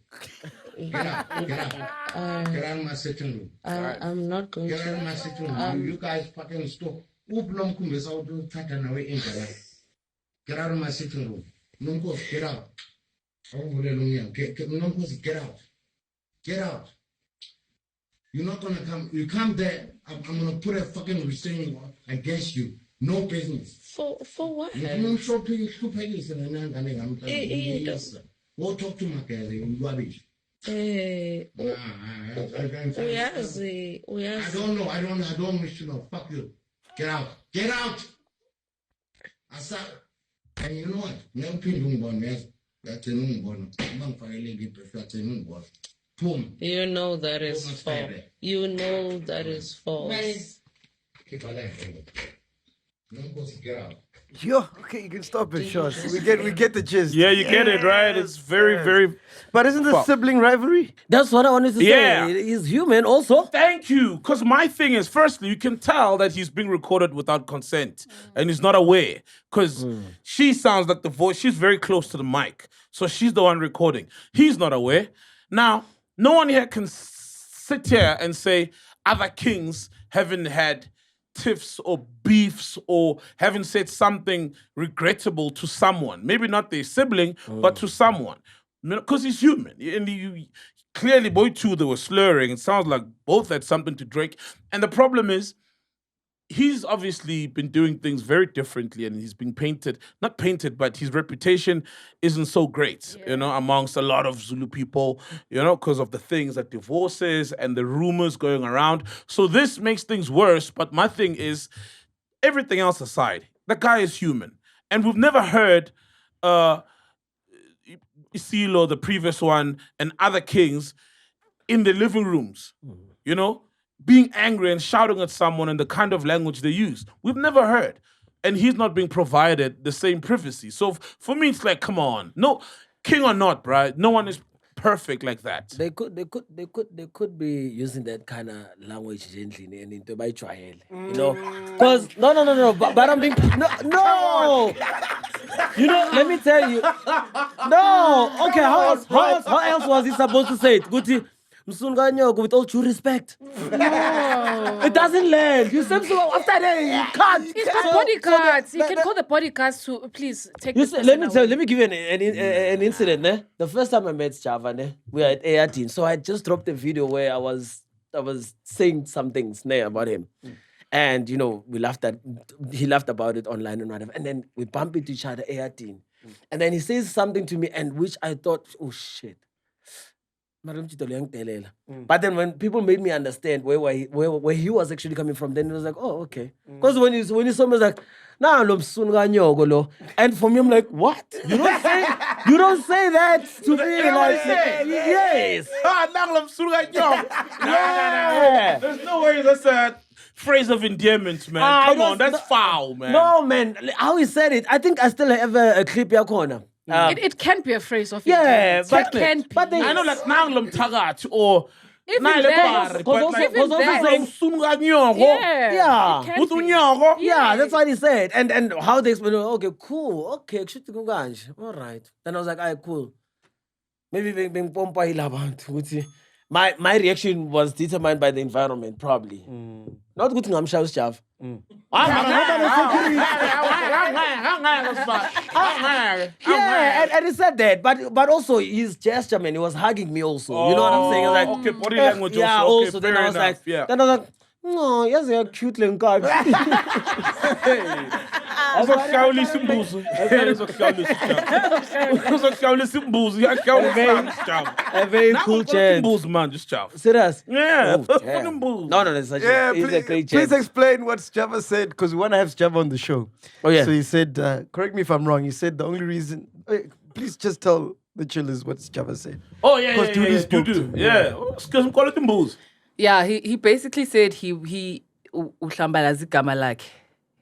Get out. Get out of my sitting room. I'm not going Get to. out of my sitting room. You guys fucking stop. Get out of my sitting room. Nunkos, get out. Nunkos, get out. Get out. You're not gonna come. You come there. I'm gonna put a fucking restraining order against you. No business. For what? I'm shopping. Go talk to my guy. Rubbish. I don't know. I don't wish to know. Fuck you. Get out. Get out. And you know what? Never pin that's a boom. Boom. You know that is false. You know that is false. Keep alive. Get out. Yo, okay, you can stop it, shots. We get the gist. Yeah, you get it, right? It's very, very... But isn't the sibling rivalry? That's what I wanted to say. Yeah. He's human also. Thank you. Because my thing is, firstly, you can tell that he's being recorded without consent and he's not aware. Because she sounds like the voice. She's very close to the mic. So she's the one recording. He's not aware. Now, no one here can sit here and say other kings haven't had tiffs or beefs or haven't said something regrettable to someone. Maybe not their sibling, but to someone. Because he's human. And clearly, both two, they were slurring. It sounds like both had something to drink. And the problem is, he's obviously been doing things very differently and he's been not painted, but his reputation isn't so great, amongst a lot of Zulu people, because of the things that divorces and the rumors going around. So this makes things worse. But my thing is, everything else aside, the guy is human. And we've never heard Isilo, the previous one, and other kings in the living rooms, being angry and shouting at someone in the kind of language they use. We've never heard. And he's not being provided the same privacy. So for me, it's like, come on. No, king or not, bro, no one is perfect like that. They could be using that kind of language gently and into by trial. Because no. But I'm being no. Let me tell you. No. Okay, how else was he supposed to say it? Guti. With all due respect. No. It doesn't land. You said so after that, you can't. He's got bodyguards. You can call the bodyguards to please take this let me give you an incident. Ne? The first time I met Java, we were at 18. So I just dropped a video where I was saying some things about him. And we laughed he laughed about it online and whatever. And then we bumped into each other 18. And then he says something to me, and which I thought, oh shit. But then when people made me understand where he was actually coming from, then it was like, oh, okay. Because when you saw me, it was like, and for me, I'm like, what? You don't say that to me. Like, yes. Yeah. There's no way that's a phrase of endearment, man. Come on, that's foul, man. No, man. How he said it, I think I still have a clip here corner. It can be a phrase of yeah, but can be. But I know like Nanglum Tagat or even that, yeah, that's what he said. And how they explained, okay, cool, okay, all right. Then I was like, all right, cool. Maybe being pompa ilabantu. My reaction was determined by the environment, probably. Not good to Namsha's chav. Yeah, and he said that, but also his gesture, man, he was hugging me also. You know what I'm saying? Like, okay, body language yeah, also. Also, then I was like, yeah. Then I was like, No, yazi ya cute le nkabi. Uzokuhlawulisa imbuzi. Uzokuhlawulisa isijabo. Uzokuhlawulisa imbuzi. Uyahlawulisa isijabo. A very cool chat. Imbuzi manje isijabo. Serious? Yeah, Oh, fucking damn. imbuzi. No, it's such Yeah, a, it's a great chat. please explain what Java said because we want to have Java on the show. Oh, yeah. So he said, correct me if I'm wrong. He said the only reason. Please just tell the chillers what Java said. Oh yeah, Because Dudu spoke you to do. him. Yeah, excuse me, call it imbuzi. Yeah, he basically said he uhlambalaza igama lakhe,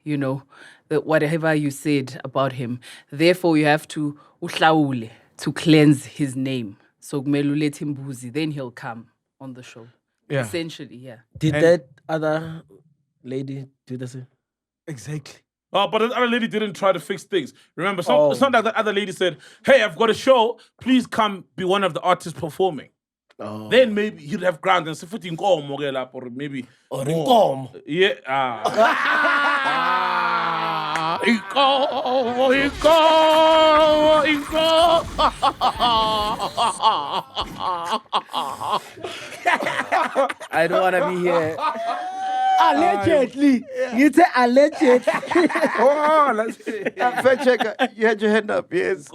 you know, whatever you said about him. Therefore, you have to uhlawule to cleanse his name. So kumele ulethe imbuzi, then he'll come on the show. Yeah. Essentially, yeah. Did that other lady do the same? Exactly. Oh, but the other lady didn't try to fix things. Remember, it's not like that other lady said, "Hey, I've got a show. Please come be one of the artists performing." Oh. Then maybe he'd have ground and say, "Futhi inkomo ke lapho," or maybe Or inkomo. Yeah. I don't want to be here. Allegedly. You say alleged. Oh, let's see. Fact checker, you had your hand up. Yes.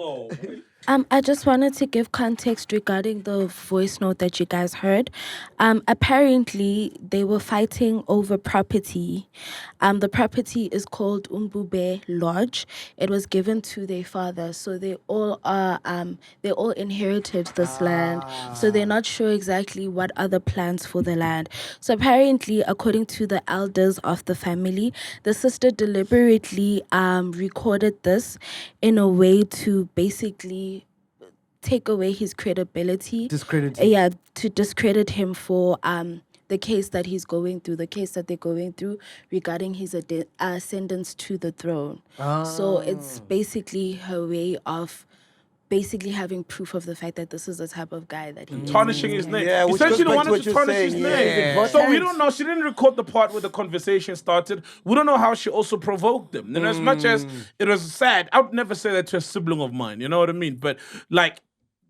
I just wanted to give context regarding the voice note that you guys heard. Apparently, they were fighting over property. The property is called Umbube Lodge. It was given to their father, so they all inherited this land. So they're not sure exactly what are the plans for the land. So apparently, according to the elders of the family, the sister deliberately recorded this in a way to basically take away his credibility. Discredit. Yeah, to discredit him for the case that he's going through, the case that they're going through regarding his ascendance to the throne. So it's basically her way of basically having proof of the fact that this is the type of guy that he is. Tarnishing his name. Yeah, which Essentially goes back to wanted what to you're tarnish saying, his yeah. name. So we don't know. She didn't record the part where the conversation started. We don't know how she also provoked them. And as much as it was sad, I would never say that to a sibling of mine. You know what I mean? But like,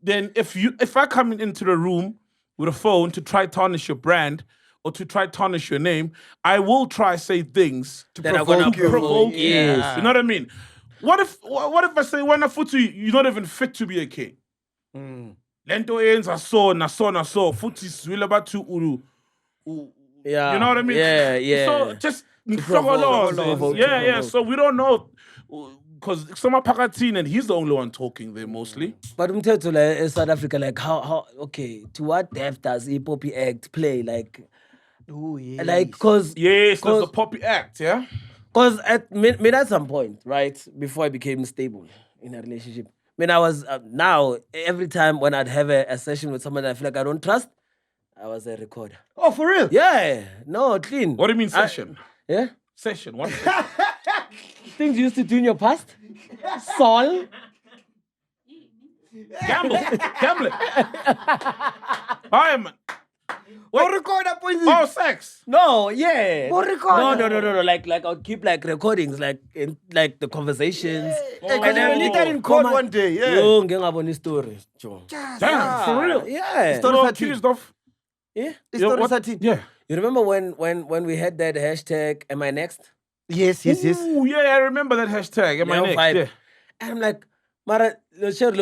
then if I come into the room with a phone to try tarnish your brand or to try tarnish your name, I will try say things to That are gonna provoke you. yes. You know what I mean? What if I say when I foot you're not even fit to be a king? Lento ends are so na so footy will about to uru. Yeah. You know what I mean? Yeah. So just provoke, yeah. So we don't know because some Pakatin and he's the only one talking there mostly. But umthetho like in South Africa, like how okay, to what depth does the Poppy Act play? Like, like cause Yes, there's the Poppy Act, yeah. Because at me at some point, right, before I became stable in a relationship, I was now every time when I'd have a session with someone that I feel like I don't trust, I was a recorder. Oh, for real? Yeah, no, clean. What do you mean session? Yeah, Session. What? Session? things you used to do in your past. Sol. Gambling. Hi, man. What recorder, please? Oh, sex. No, yeah. What recorder? No. Like I'll keep like recordings, like in like the conversations. Because you need that in court one day, yeah. Yo, ngengabona story. Damn, for real. Yeah. Story You 13. accused of. Yeah. It's Yeah, story what- 13. Yeah. You remember when we had that hashtag am I next? Yes. Ooh, yeah, I remember that hashtag. Am I Leo next? vibe. Yeah. And I'm like, Mara, I said,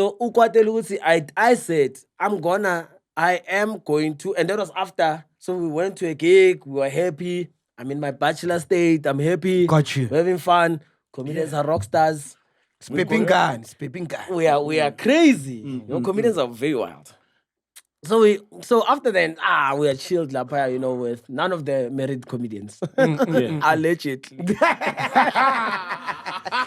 I am going to, and that was after. So we went to a gig, we were happy. I'm in my bachelor state, I'm happy. Got you. We're having fun. Comedians are rock stars. Peeping gun. We are crazy. You know, comedians are very wild. So after then, we are chilled, you know, with none of the married comedians. Allegedly.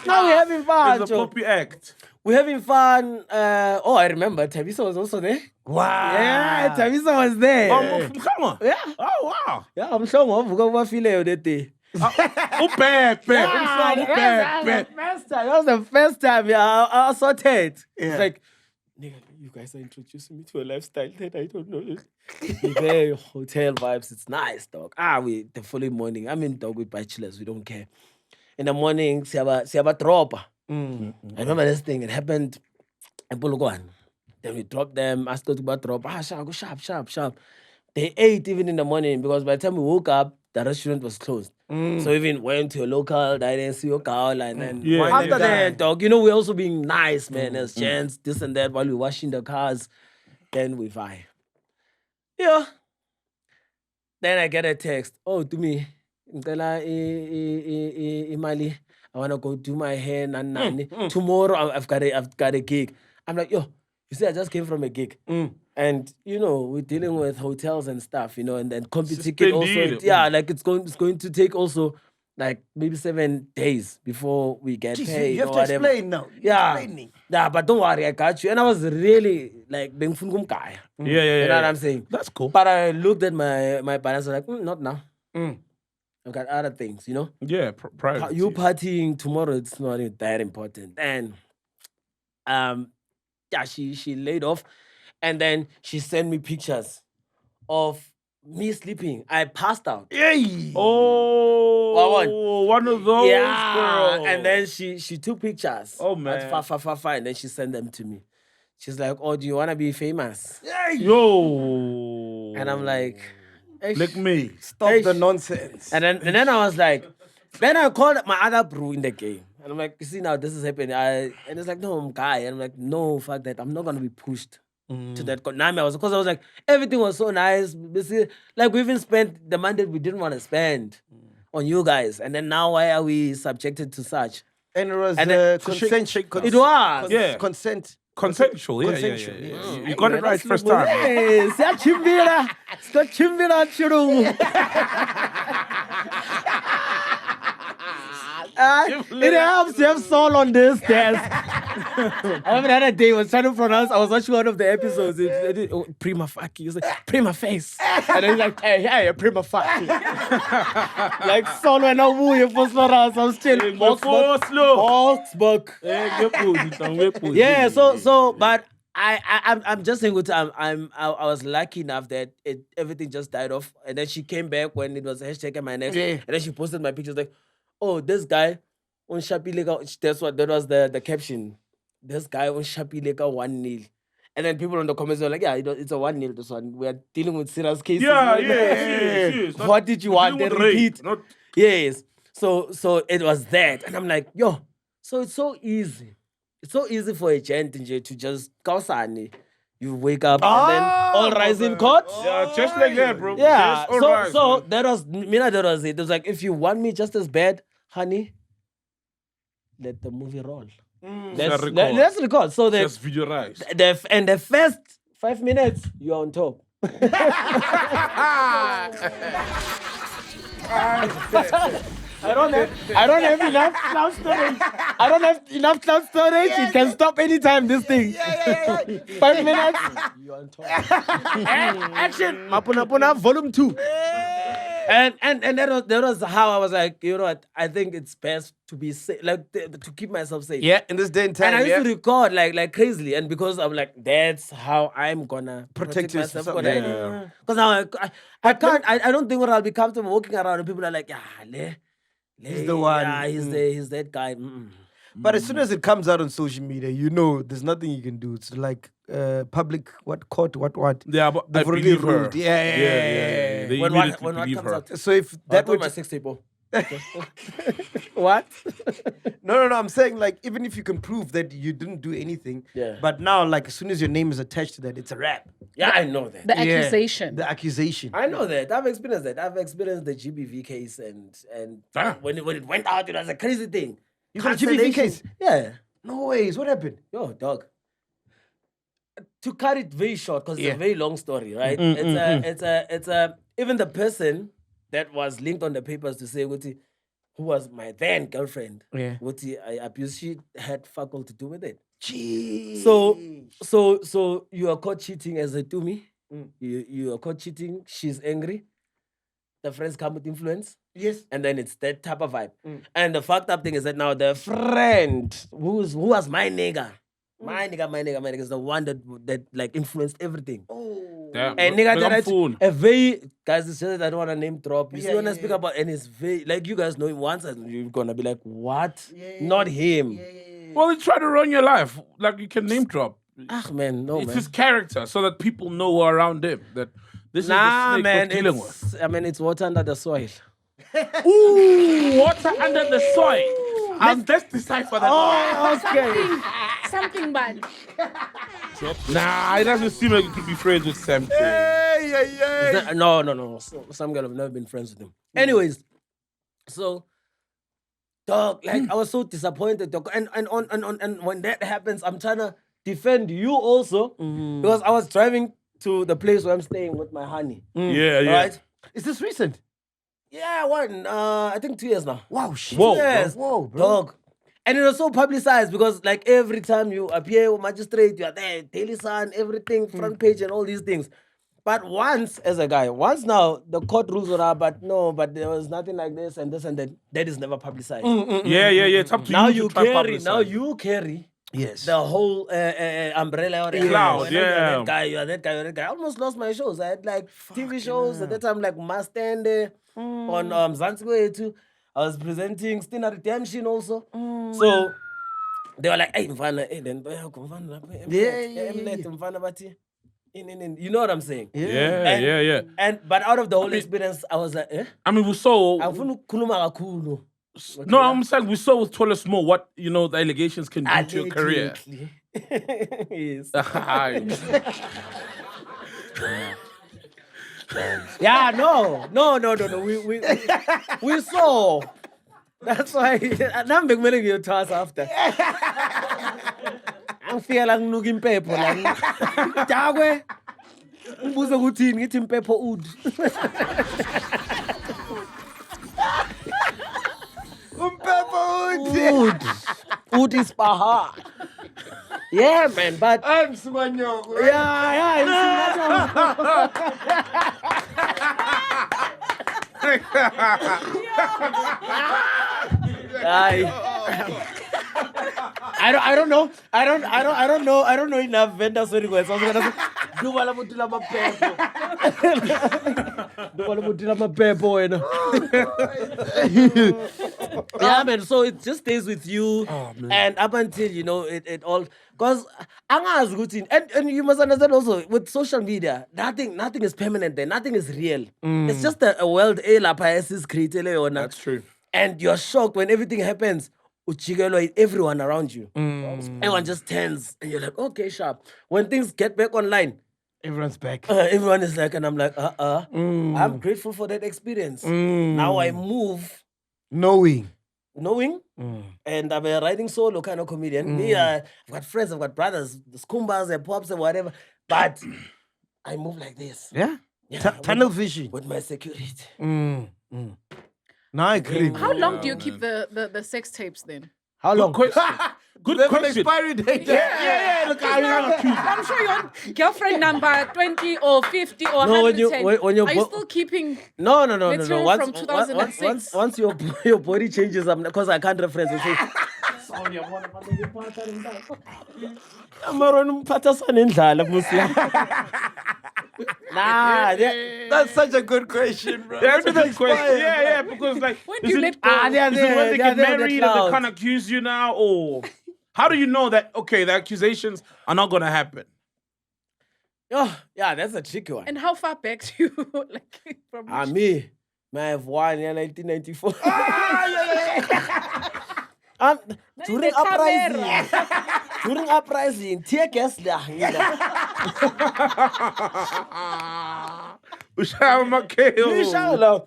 Now we're having fun. It's a Joe. Poppy Act. We're having fun. I remember Tabisa was also there. Wow. Yeah, Tabisa was there. Come on. Yeah. Oh, wow. Yeah, I'm sure I'm feeling that day. Bad. That was the first time. Yeah, I saw Ted. Yeah. It's like, nigga, you guys are introducing me to a lifestyle that I don't know. Very hotel vibes. It's nice, dog. The following morning, I'm in dog with bachelors. We don't care. In the morning, siaba drop. I remember this thing. It happened in Polokwane. Then we dropped them. Asked to drop. Go sharp. They ate even in the morning because by the time we woke up, the restaurant was closed. So even went to a local diner, see your girl, and then Yeah. after that, dog, you know, we're also being nice, man, as gents, this and that, while we're washing the cars. Then we vibe. Yeah. Then I get a text. Oh, to me, ngicela imali. I wanna go do my hair. Tomorrow I've got a gig. I'm like, yo, you see, I just came from a gig. And you know, we're dealing with hotels and stuff, you know, and then comedy ticket also. Suspended. Yeah, like it's going to take also like maybe 7 days before we get paid. You have or to whatever. explain now. Yeah. Yeah, but don't worry, I got you. And I was really like being guy. Yeah. You know what I'm saying? That's cool. But I looked at my parents and like, not now. I've got other things, you know? Yeah, private. You partying tomorrow, it's not that important. And yeah, she laid off. And then she sent me pictures of me sleeping. I passed out. Oh, one of those. Yeah. Bro. And then she took pictures. Oh, man. And then she sent them to me. She's like, oh, do you want to be famous? Yo. And I'm like, Like me. Stop the nonsense. And then I was like, then I called my other bro in the game. And I'm like, you see now, this is happening. And it's like, no, I'm guy. And I'm like, no, fuck that. I'm not going to be pushed to that. Because I was like, everything was so nice. Like, we even spent the money that we didn't want to spend on you guys. And then now, why are we subjected to such? And it was consent. consent. It was. Yeah. Consent. Consensual, yeah. You got it right first time. Yes, yeah, chimbira. It's got chimbira churung. It helps to have soul on this desk. I remember the other day I was trying to pronounce. I was watching one of the episodes. Prima facie. You say prima face, and then he's like, hey, prima facie. Like soul when I move you for us. I'm still Boxburg. Yeah. So, but I'm just saying good. I was lucky enough that everything just died off, and then she came back when it was hashtag my next, and then she posted my pictures like, oh, this guy on Shapileka. That was the caption. This guy on Shapileka 1-0. And then people in the comments were like, yeah, it's a 1-0 this one. We are dealing with serious cases. Yeah. What did you want? Dealing The with rape, repeat. not- Yes. So it was that. And I'm like, yo, so it's so easy. It's so easy for a gent to just kausani. You wake up and then all rise in court. Yeah, just like that, bro. Yeah. Just all rise, So man. that was it. It was like, if you want me just as bad, honey, let the movie roll. Let's record. So that Just visualize. the first 5 minutes, you're on top. I don't have enough cloud storage. I don't have enough cloud storage. It can stop anytime, this thing. 5 minutes. You're on top. Action. Mapuna volume 2. And that was how I was like, you know what? I think it's best to be safe, like to keep myself safe. Yeah, in this day and time. And I used to record like crazily, and because I'm like, that's how I'm gonna protect myself. yourself. Because now I can't. I don't think I'll be comfortable walking around and people are like, yeah, He's the one. Yeah, he's that guy. But as soon as it comes out on social media, you know there's nothing you can do. It's like public what. Yeah, but They've I already believe her. ruled. Yeah. They When immediately what believe comes her. out? So if That that was would my 6 people. What? no, I'm saying like even if you can prove that you didn't do anything, but now like as soon as your name is attached to that, it's a rap. Yeah, I know that. The accusation. The accusation. I know that. I've experienced that. I've experienced the GBV case and when it went out, it was a crazy thing. You got a GBV case? Yeah. No ways. What happened? Yo, dog. To cut it very short, because it's a very long story, right? It's even the person that was linked on the papers to say, who was my then girlfriend, I abused, she had fuck all to do with it. Jeez. So you are caught cheating as a Tumi. You are caught cheating. She's angry. The friends come with influence. Yes. And then it's that type of vibe. And the fucked up thing is that now the friend who was my nigga, my nigga is the one that like influenced everything. Damn, And nigga, but I'm full. a very guys, it's just I don't want to name drop. You see when I speak about, and it's very like you guys know him once, and you're gonna be like, what? Not him. Well, they try to run your life. Like you can name drop. Ah man, no It's man. his character, so that people know around him that This Nah, is the snake man. we're dealing with. It's water under the soil. Ooh, water under the soil. Let's decipher that. Oh, okay. Something bad. Nah, it doesn't seem like you could be friends with something. No. Some girl have never been friends with him. Anyways, so dog, like I was so disappointed, dog. And when that happens, I'm trying to defend you also because I was driving to the place where I'm staying with my honey. Yeah. Right? Is this recent? Yeah, I think 2 years now. Wow, shit. Whoa, Yes. Whoa, bro. Dog. And it was so publicized because like every time you appear with magistrate, you are there, Daily Sun, everything, front page and all these things. But once now the court rules were out, but there was nothing like this and that. That is never publicized. Yeah. It's up to Now you to try you carry Yes. the whole umbrella or Cloud, You're that guy. I almost lost my shows. I had like TV shows at that time, like Mastende on Zanzibar too. I was presenting Stina Redemption also. So they were like, hey, Mfana, then you know what I'm saying? Yeah. But out of the whole experience, I was like, I mean, we saw. I'm No, I'm saying we saw with Toilet Small what the allegations can do to your career. Yes. Yeah, no. We saw. That's why I'm big meaning you toss after. I feel like looking paper. Dagwe. Mbuzo kuthini ngithi impepho ud. Ud is paha. Yeah, man, but I'm Smanyoko. yeah, I don't know. I don't know enough vendors when it goes. I was gonna say, do wala mutila mapepo. Do wala mutila mapepo, Yeah, man. So it just stays with you, and up until it all. Because angazi ukuthi, and you must understand also with social media, nothing is permanent there. Nothing is real. It's just a world lapha is created. That's true. And you're shocked when everything happens. Everyone around you. Everyone just turns and you're like, okay, sharp. When things get back online, Everyone's back. everyone is like, and I'm like, I'm grateful for that experience. Now I move Knowing. and I'm a riding solo kind of comedian. Me, I've got friends, I've got brothers, the skumbas and pops and whatever. But I move like this. Yeah. Yeah, Tunnel vision. with my security. No, I agree. How long do you keep the sex tapes then? How long? Good question. Expiry date. Yeah. Look, I'm accused. I'm sure you're on girlfriend number 20 or 50 or No, 110. when you're Are you still keeping... No. Material from 2006. Once your body changes, because I can't reference it. Nah, That's such a good question, bro. That's a good question. Yeah, because like, When do you let go? is it when they get married and they clouds. can't accuse you now, or how do you know that the accusations are not gonna happen? Oh, yeah, that's a tricky one. And how far back do you... from which- Me, I have one in 1994. During uprising, tear gas there. Inshallah.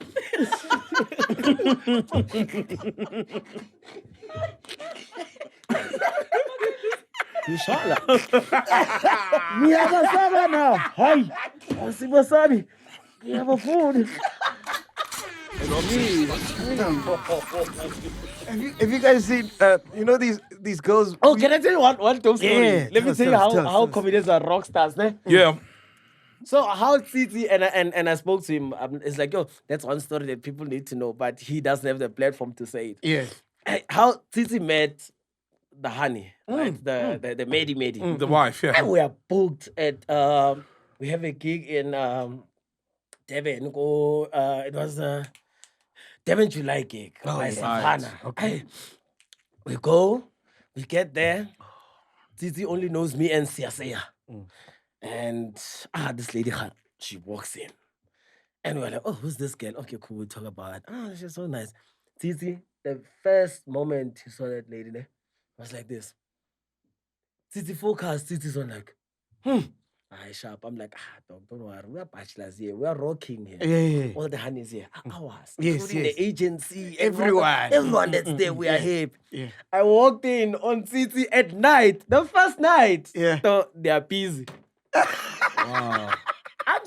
Inshallah. Niyabasaba now. Hi. Asibasabi. Niyabafuni. Have you guys seen, these girls? Oh, can I tell you one dope story? Yeah, Let me tell tell you us, how comedians are rock stars, ne? Yeah. So how Titi and I spoke to him, it's like, yo, that's one story that people need to know, but he doesn't have the platform to say it. Yeah. How Titi met the honey, right? The Medi. The wife, yeah. And we are booked at we have a gig in Devon. It was a Devon July gig by Savannah. Okay. We go, we get there. Titi only knows me and Siaseya. And this lady, She walks in. And we're like, oh, who's this girl? Okay, cool, we'll talk about it. Oh, she's so nice. Titi, the first moment you saw that lady there, was like this. Titi focus, Titi's on like, I sharp. I'm like, dog, don't worry. We are bachelors here. We are rocking here. Yeah. All the honeys here are ours. Yes, Including yes. the agency. Everyone. Everyone that's there, we are hip. Yeah. I walked in on Titi at night, the first night. Yeah. So they are busy. Wow. I'm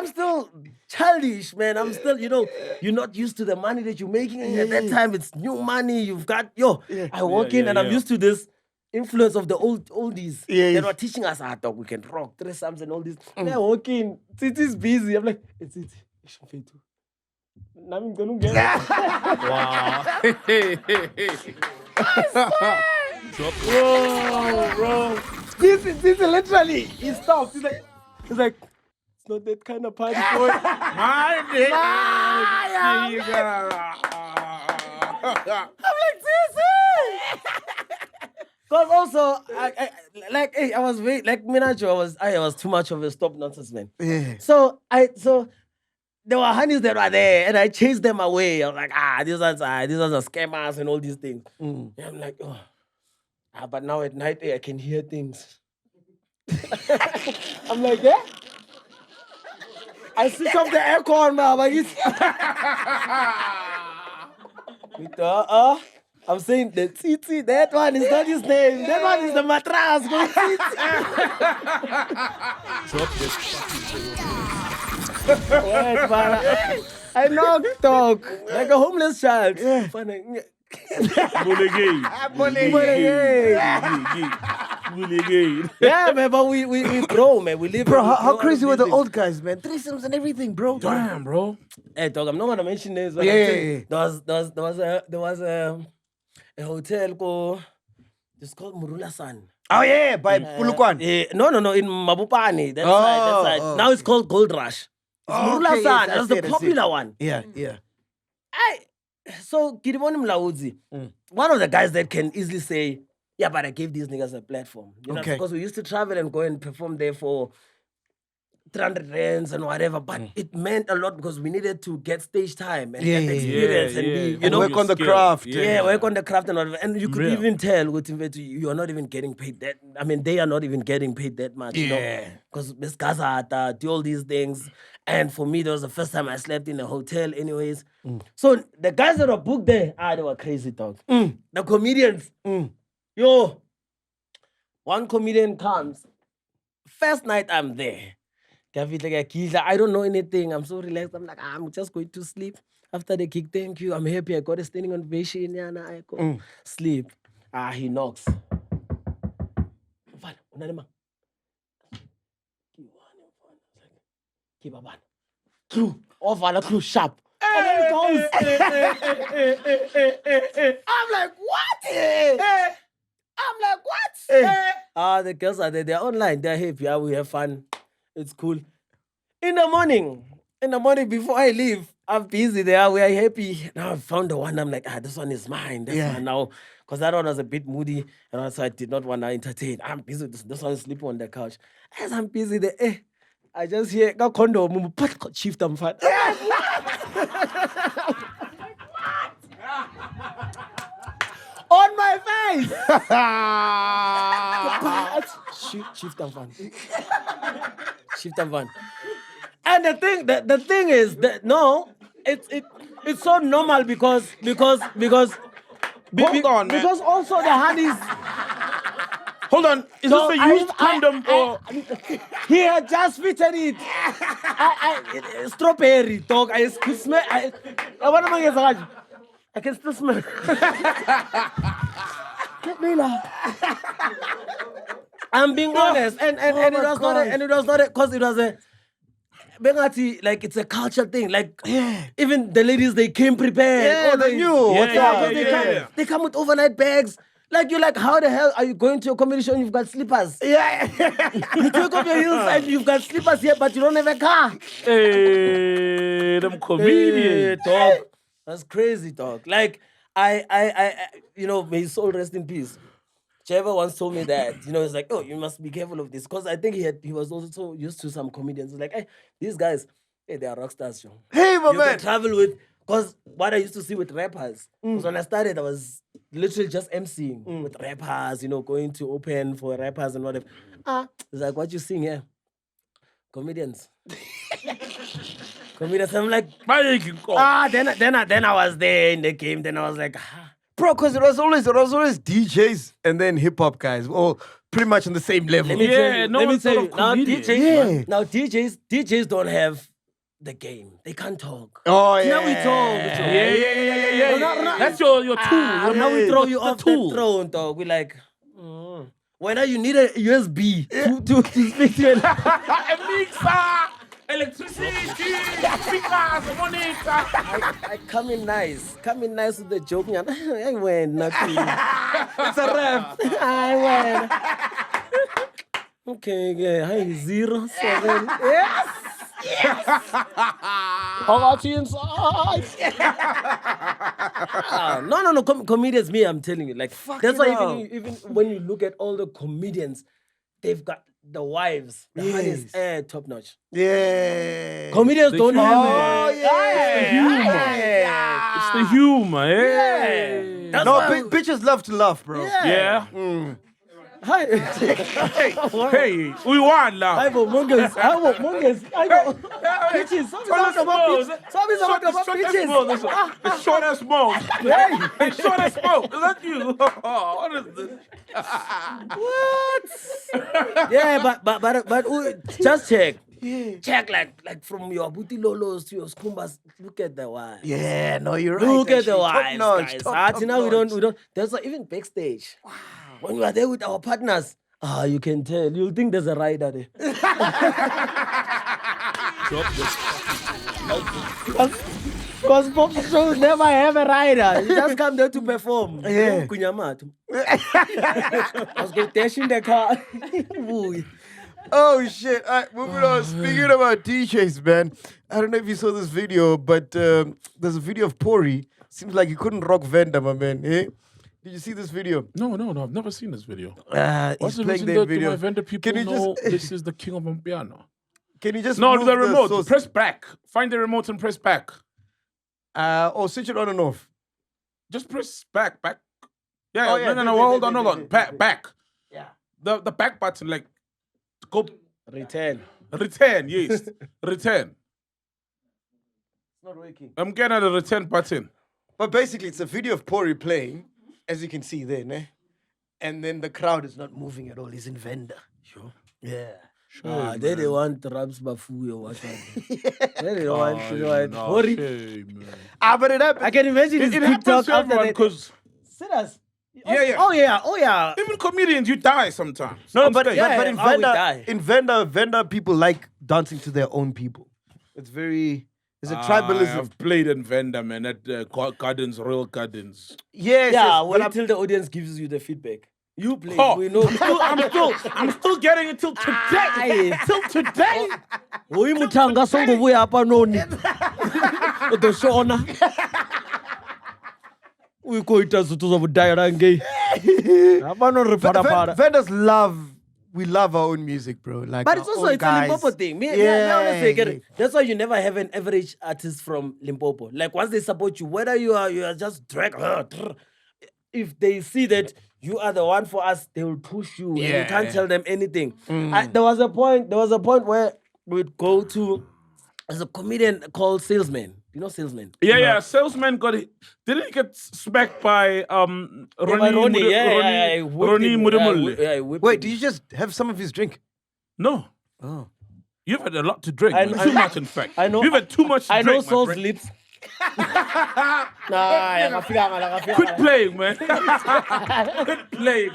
still childish, man. I'm still, you're not used to the money that you're making. And at that time, it's new money. You've got, I walk in and I'm used to this influence of the oldies. They were teaching us, dog, we can rock, threesomes and all this. And I walk in, Titi's busy. I'm like, it's Titi. Now I'm going to get it. Wow. Whoa, bro. Titi literally, he stopped. He's like, it's not that kind of party, boy. My dick. I'm like, Titi! Because also, I was very, like Minacho, I was too much of a stop nonsense man. Yeah. So there were honeys that were there, and I chased them away. I was like, these ones are scammers and all these things. And I'm like, but now at night I can hear things. I'm like, yeah. I switch off the aircon now, but it's. I'm saying the Titi, that one is not his name. That one is the matras. Go Titi. Yes, man. I knocked dog like a homeless child. Yeah. Yeah, man, but we grow, man. We live. Bro, how crazy were the old guys, man? Threesomes and everything, bro. Damn, bro. Hey, dog, I'm not gonna mention names. But Yeah. There was a hotel it's called Murulasan. Oh, yeah, by Pulukwan. No, in Mabupani. That side. Oh. Now it's called Gold Rush. It's Murulasan. yes, I That's see the it, I see popular it. one. Yeah. So, Kiribonim Laudzi, one of the guys that can easily say, yeah, but I gave these niggas a platform. Okay. Because we used to travel and go and perform there for 300 rands and whatever, but it meant a lot because we needed to get stage time and get experience and be, work on the craft. Yeah, work on the craft and whatever. And you could even tell with Mfethu, you are not even getting paid that. I mean, they are not even getting paid that much. Because this Gaza do all these things. And for me, that was the first time I slept in a hotel, anyways. So the guys that were booked there, they were crazy, dog. The comedians, yo, one comedian comes. First night I'm there. I don't know anything. I'm so relaxed. I'm like, I'm just going to sleep. After the kick, thank you. I'm happy. I got a standing ovation. I go sleep. He knocks. Clue sharp. And then it goes. I'm like, what? I'm like, what? The girls are there. They're online. They're happy. We have fun. It's cool. In the morning before I leave, I'm busy there. We are happy. Now I found the one. I'm like, this one is mine. This one now. Because that one was a bit moody. And also I did not want to entertain. I'm busy. This one is sleeping on the couch. As I'm busy there, I just hear, go condo, shift them fat. On my face! Shift and van. Shift and van. And the thing is that it's so normal because Hold on, man. because also the honeys. Hold on. Is So this a used condom or? He had just fitted it. Strawberry, dog. I could smell. I can still smell. I'm being honest, and it was not because it was a. Bengati, like it's a culture thing. Like even the ladies, they came prepared. Yeah, they knew. They come with overnight bags. Like you're like, how the hell are you going to a competition? You've got slippers. Yeah. You take off your heels and you've got slippers here, but you don't have a car. Hey, them comedians. Dog. That's crazy, dog. Like I may his soul rest in peace. Trevor once told me that, it's like, oh, you must be careful of this. Because I think he was also used to some comedians. Like, hey, these guys, hey, they are rock stars, yo. Hey, my You man. can travel with, because what I used to see with rappers, was when I started, I was literally just emceeing with rappers, going to open for rappers and whatever. It's like, what you sing here? Comedians. Comedians. I'm like, then I was there in the game. Then I was like, Bro, because it was always DJs and then hip hop guys, all pretty much on the same level. Let me tell you. Now Yeah. DJs don't have the game. They can't talk. Oh yeah. Now we talk. Yeah. That's your tool. Now we throw you off the throne, dog. We like, when you need a USB to speak to A mixer, electricity, speakers, monitor. I come in nice with the joke. I win, nothing. It's a rap. I win. Okay, yeah. Hi, 07. Yes. How about you inside? No. Comedians, me, I'm telling you. Like, that's why even when you look at all the comedians, they've got the wives, the honeys, top notch. Yeah. Comedians don't have it. Oh, yeah. It's the humor. Yeah. That's No, why- bitches love to laugh, bro. Yeah. Hi. Hey, we won now. Hi, Mongers. Bitches. Somebody's about bitches. The shortest smoke. The shortest smoke. Is that you? What is this? What? Yeah, but just check. Check like from your booty lolos to your skumbas. Look at the wives. Yeah, no, you're right. Look at the actually. wives, Top notch, guys. top Now we notch. don't. That's why even backstage. Wow. When we are there with our partners, you can tell. You'll think there's a rider there. Because pop shows never have a rider. You just come there to perform. Yeah. Kunyamatu. I was going dash in the car. Oh shit! All right, moving on. Speaking about DJs, man, I don't know if you saw this video, but there's a video of Pori. Seems like he couldn't rock Venda, my man. Eh? Did you see this video? No. I've never seen this video. He's What's the playing reason that that video. my vendor people Can you know just this is the king of Amamiano? can you just No, move the remote. source? Press back. Find the remote and press back. Switch it on and off. Just press back. Yeah, Oh, yeah, no. there, Hold there, on. there. Back. Yeah. The back button, like, go. Return. Return, yes. Return. It's not working. I'm getting the return button. But basically, it's a video of Pori playing, as you can see there, ne? And then the crowd is not moving at all. He's in Venda. Sure. Yeah. They don't want Raps Bafu or what. They don't want. No, Hori. shame, man. But it happened. I can imagine It his happens TikTok to after everyone that. because Serious? Yeah. Oh yeah. even comedians, you die sometimes. No, On but stage. but in how we Venda, die. Venda people like dancing to their own people. It's very, it's a tribalism. I've played in Venda, man, at Gardens, Royal Gardens. Yes, Yeah, yes, wait but till the audience gives you the feedback. You play, Oh, we know. I'm still getting it till today. Till today. Uyi muthanga songobuya apa noni. Udoshona. Uyikoita zithu zobudayira nge. Abano repada. Vendors we love our own music, bro. Like, But it's our also own a guys. Limpopo thing. Yeah. Honestly, get it. That's why you never have an average artist from Limpopo. Like once they support you, whether you are just drag, if they see that you are the one for us, they will push you. And you can't tell them anything. There was a point where we'd go to. There's a comedian called Salesman. You know Salesman? Yeah. Salesman got it. Didn't he get smacked by Ronnie Mudimule? Wait, did you just have some of his drink? No. Oh. You've had a lot to drink. I man. know- Too much, in fact. I know- You've had too much to I know drink, my Saul's friend. lips. Quit playing, man. Quit playing.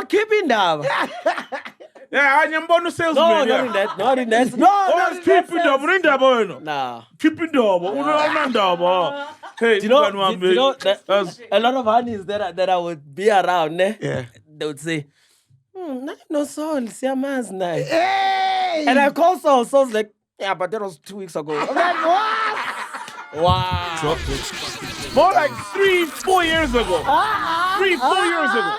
Keeping down. Yeah, I'm a salesman. No, yeah. not in that. No, Oh, not in it's that keeping the brinda boy. No. Nah. Keeping the boy. Hey, Do you know that a lot of honeys that I would be around, Yeah. they would say, no soul, siamaz nice. Hey! And I call Saul's like, yeah, but that was 2 weeks ago. I'm like, what? Wow. More like 3-4 years ago. 3-4 years ago.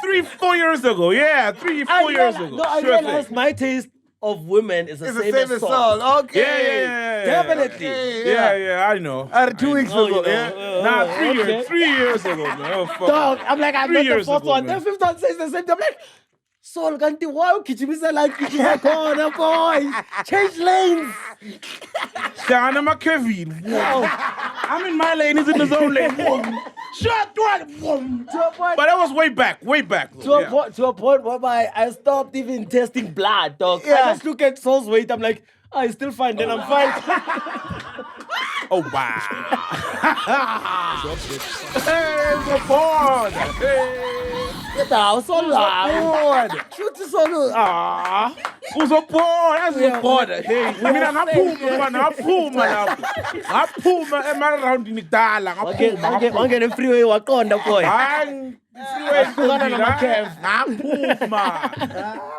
3-4 years ago. Yeah, 3-4 years ago. No, I Sure realized thing. my taste of women is the It's same, the same as Saul. Okay. Yeah. Definitely. Yeah, I know. 2 weeks Oh, ago. you know, Yeah. Nah, okay. 3 years ago, man. Oh, fuck. Dog, I'm like, I'm 3 not the years fourth ago, one. man. The fifth one says the same thing. I'm like, Saul, kanti why ukijimisa like you corner boy? Change lanes. Shana McKevin. I'm in my lane, he's in his own lane. Shut one. To a point, But that was way back. to a point whereby I stopped even testing blood, dog. Yeah. I just look at Saul's weight. I'm like, I still fine. Then I'm fine. Oh, wow. Hey, the board. Get out, Saul. Shoot to Saul. Ah. Uzophola azophola hey mina ngaphuma emaraundi nikudala Wangena freeway waqonda boy. hayi ngaphuma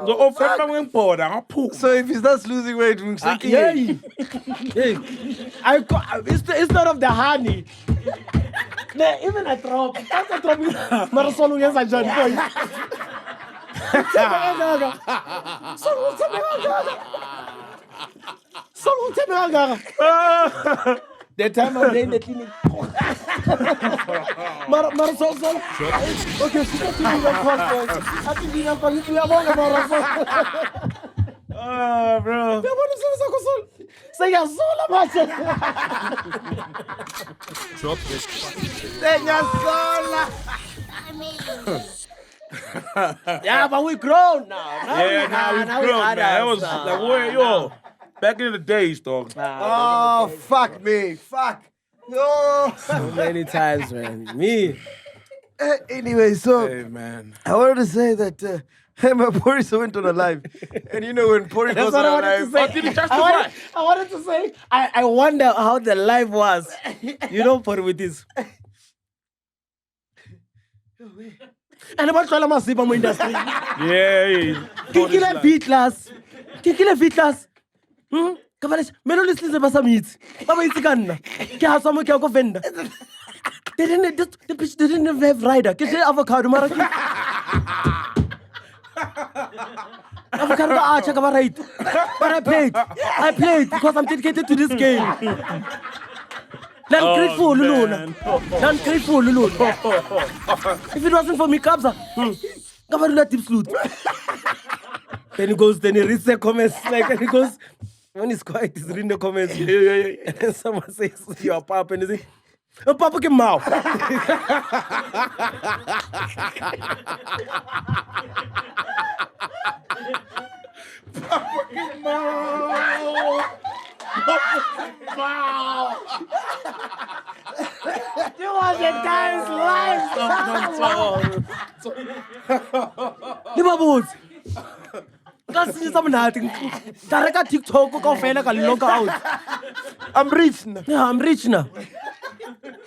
ngo-ofront ngengibhoda ngaphuma. So if he starts losing weight, we're Hey. It's not of the honey. Even a drop. That's a drop. Marisol uyenza njani boy? The time I'm in the clinic. Marisol. Okay, she got to be the call, boy. I think you have to be a Marisol. Oh, bro. Say you're Zola, Marisol. Yeah, but we grown now. Now we've grown, man. That was like, where, yo, back in the days, dog. Oh, fuck me. Fuck. Yo. So many times, man. Me. Anyway, so Hey, man. I wanted to say that Maphorisa went on a live. And you know when Pori That's goes what I on a wanted to live. say. Oh, did he justify? I wanted to say, I wonder how the live was. You know, for with this. And about Chala Masiba industry. Yeah. Kikile beatless. Kavalesh, melo listen basa meet. Baba itsikana. Ke ha somo ke go venda. They didn't have rider. Ke avocado mara. Avocado ba acha ka ba right. But I played because I'm dedicated to this game. I'm grateful, Luluna. If it wasn't for me, Kabza, Kabadula tip salute. Then he reads the comments, and he goes, when he's quiet, he's reading the comments. Yeah. And someone says, you're Papa, and he says, oh, Papa can mouth. You want the guy's life. Lebo boots. Kasi sa natin. Tareka TikTok ko fela ka log out. I'm rich now. Yeah, I'm rich now.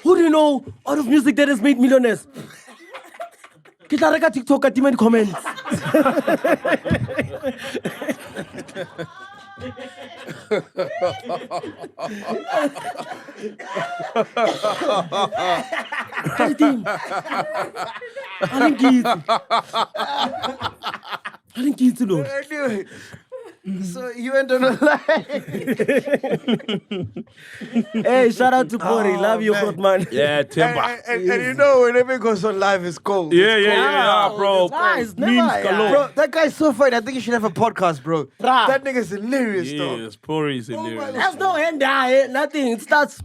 Who do you know out of music that has made millionaires? Kita reka TikTok ka demand comments. I didn't get to know. Anyway, so you went on a live. Hey, shout out to Pori. Love you, hot man. Yeah, Timber. And you know, whenever it goes on live, it's cold. Yeah, bro. Nice, Memes never, galore. Bro, that guy's so funny. I think you should have a podcast, bro. Bruh. That nigga's hilarious, though. Yes, Pori is hilarious. There's no end there, nothing. It starts.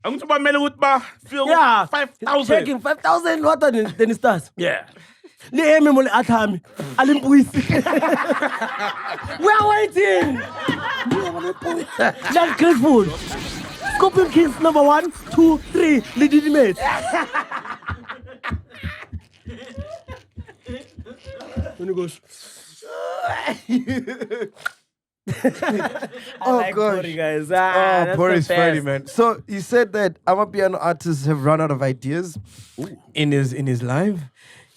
I'm talking about Melo with my feel 5,000. Checking 5,000 water, then it starts. Yeah. We are waiting. That's grateful. Scorpion Kings number 1, 2, 3, legitimate. When he goes, Oh, like gosh. Pori, guys. Oh, Pori's funny, man. So you said that Amamiano artists have run out of ideas in his live.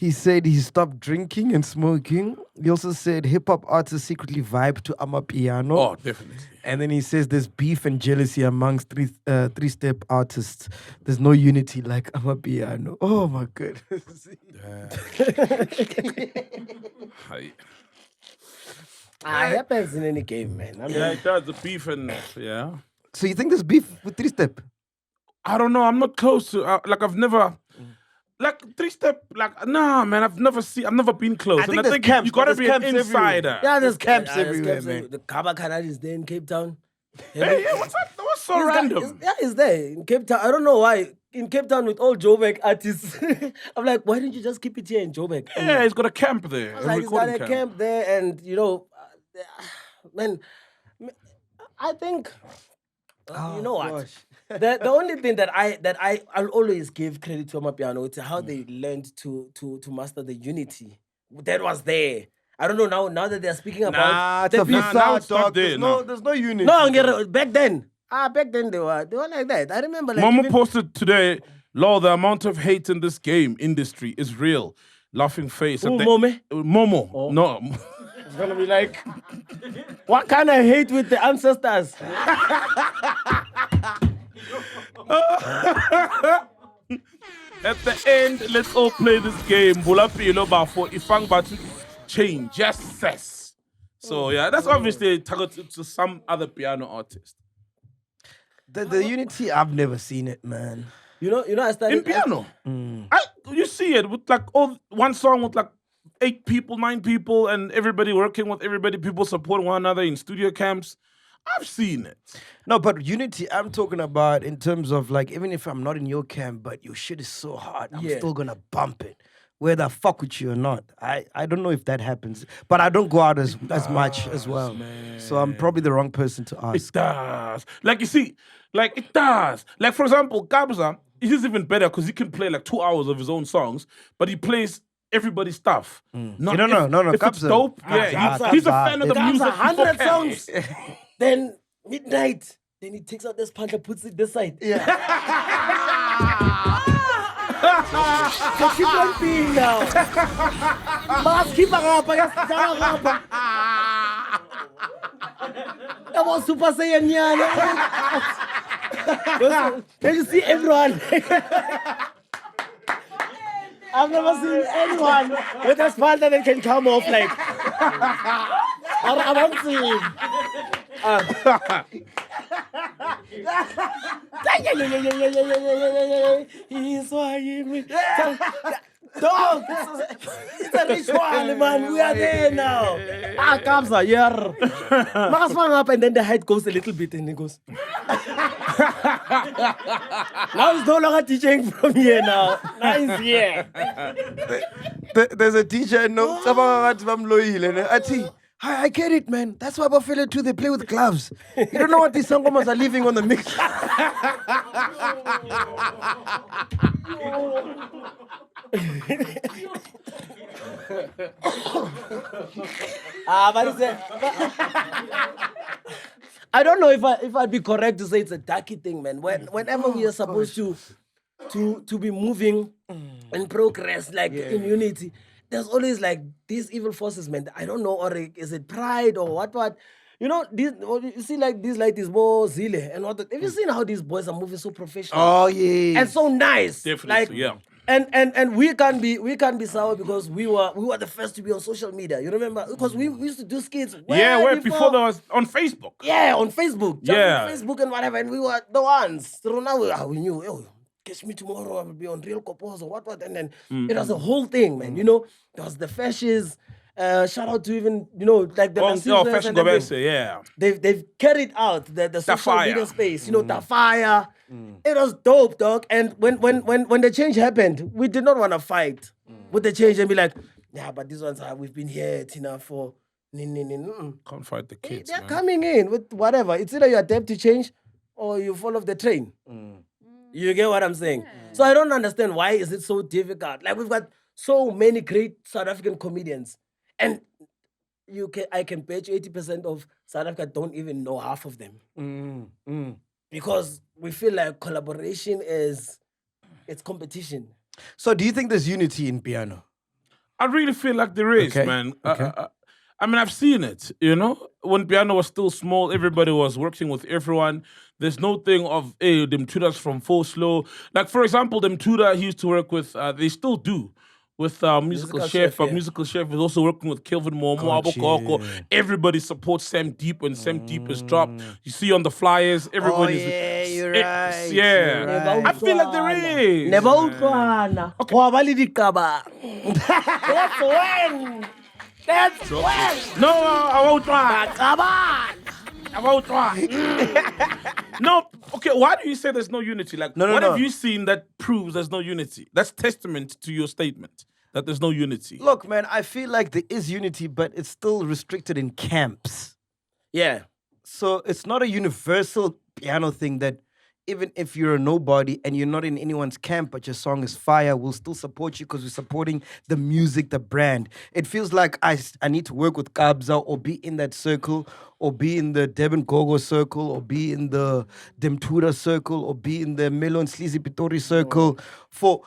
He said he stopped drinking and smoking. He also said hip hop artists secretly vibe to Amamiano. Oh, definitely. And then he says there's beef and jealousy amongst three-step artists. There's no unity like Amamiano. Oh my goodness. Hi. It happens in any game, man. I mean, Yeah, it does. The beef and yeah. So you think there's beef with three-step? I don't know. I'm not close to like I've never. Like 3-step, like nah, man. I've never been close. I think there's camps, you gotta there's be an camps everywhere. insider. Yeah, there's camps there's everywhere, camps man. The Kaba Canal is there in Cape Town. Hey, yeah, what's that? What's so random? It's there in Cape Town. I don't know why. In Cape Town with all Joburg artists. I'm like, why didn't you just keep it here in Joburg? Yeah, he's got a camp there. Like, he's got a camp there, and you know, man, I think you know what? The only thing that I'll always give credit to Amamiano is how they learned to master the unity that was there. I don't know now that they're speaking about It's a beef. now it's facade, not there, no. There's no unity. No, back then. Back then they were like that. I remember like Momo even- posted today, Lord, the amount of hate in this game industry is real. Laughing face. Who, at the- Mome? Momo. Oh. No. It's gonna be like, what kind of hate with the ancestors? At the end, let's all play this game. Bulapilo bafo ifang batu change. Just says. So yeah, that's obviously targeted to some other piano artist. The unity, I've never seen it, man. You know, I started In piano. You see it with like one song with like 8 people, 9 people, and everybody working with everybody, people supporting one another in studio camps. I've seen it. No, but unity, I'm talking about in terms of like, even if I'm not in your camp, but your shit is so hard, I'm still gonna bump it. Whether I fuck with you or not. I don't know if that happens. But I don't go out as much as well. Man. So I'm probably the wrong person to ask. It does. Like you see, like it does. Like for example, Kabza, he's even better because he can play like 2 hours of his own songs, but he plays everybody's stuff. No, If it's Kabza. dope, he's a Kabza. fan of the Kabza, music. 100 before songs. Then midnight. Then he takes out this punch and puts it this side. Yeah. So keep on being now. Mas keep on up. That was Super Saiyan Nyana. Can you see everyone? I've never seen anyone with a smile that can come off like. I don't see him. He's why me. Dog, it's a ritual, man. We are there now. Kabza, yeah. Mas swung up and then the height goes a little bit and it goes. Now he's no longer teaching from here now. Now he's here. There's a teacher, no, I get it, man. That's why Buffalo too, they play with gloves. You don't know what these sangomas are leaving on the mix. But it's I don't know if I'd be correct to say it's a darky thing, man. Whenever we are supposed to be moving and progress, like in unity, there's always like these evil forces, man. I don't know, or is it pride or what? You know, you see like these more Zile and what? Have you seen how these boys are moving so professional? Oh yeah, and so nice. Definitely, yeah. And we can't be sour because we were the first to be on social media. You remember? Because we used to do skits. Before there was on Facebook. Yeah, on Facebook. Yeah. On Facebook and whatever, and we were the ones. So now we knew. Oh, catch me tomorrow. I will be on Real Copos or what, and then it was a whole thing, man. You know, there was the fashions. Shout out to even like the Fashion Gobese, yeah. They've carried out the social fire. media space. You know, the fire. It was dope, dog. And when the change happened, we did not want to fight with the change and be like, yeah, but these ones we've been here, Tina, for. Can't fight the kids. They're man. coming in with whatever. It's either you adapt to change or you fall off the train. You get what I'm saying? So I don't understand why is it so difficult. Like we've got so many great South African comedians, and I can bet you 80% of South Africa don't even know half of them. Because we feel like collaboration it's competition. So do you think there's unity in piano? I really feel like there is, Okay, man. okay. I mean, I've seen it, you know? When piano was still small, everybody was working with everyone. There's no thing of, hey, them tutors from Full Slow. Like, for example, them tutor he used to work with, they still do, with musical chef. yeah. Musical chef is also working with Kelvin Momo, Abokoko. Everybody supports Sam Deep when Sam Deep is dropped. You see on the flyers, everybody is... you're it's- right. Yeah. You're right. I feel like there is. Never utlwana. Wa ba le dikaba. That's when. No, I won't try. Kabang. I won't try. No, okay, why do you say there's no unity? Like, No, what no. have you seen that proves there's no unity? That's testament to your statement that there's no unity. Look, man, I feel like there is unity, but it's still restricted in camps. Yeah. So it's not a universal piano thing that even if you're a nobody and you're not in anyone's camp, but your song is fire, we'll still support you because we're supporting the music, the brand. It feels like I need to work with Kabza or be in that circle or be in the Devon Gogo circle or be in the Demtura circle or be in the Melon Sleazy Pitori circle.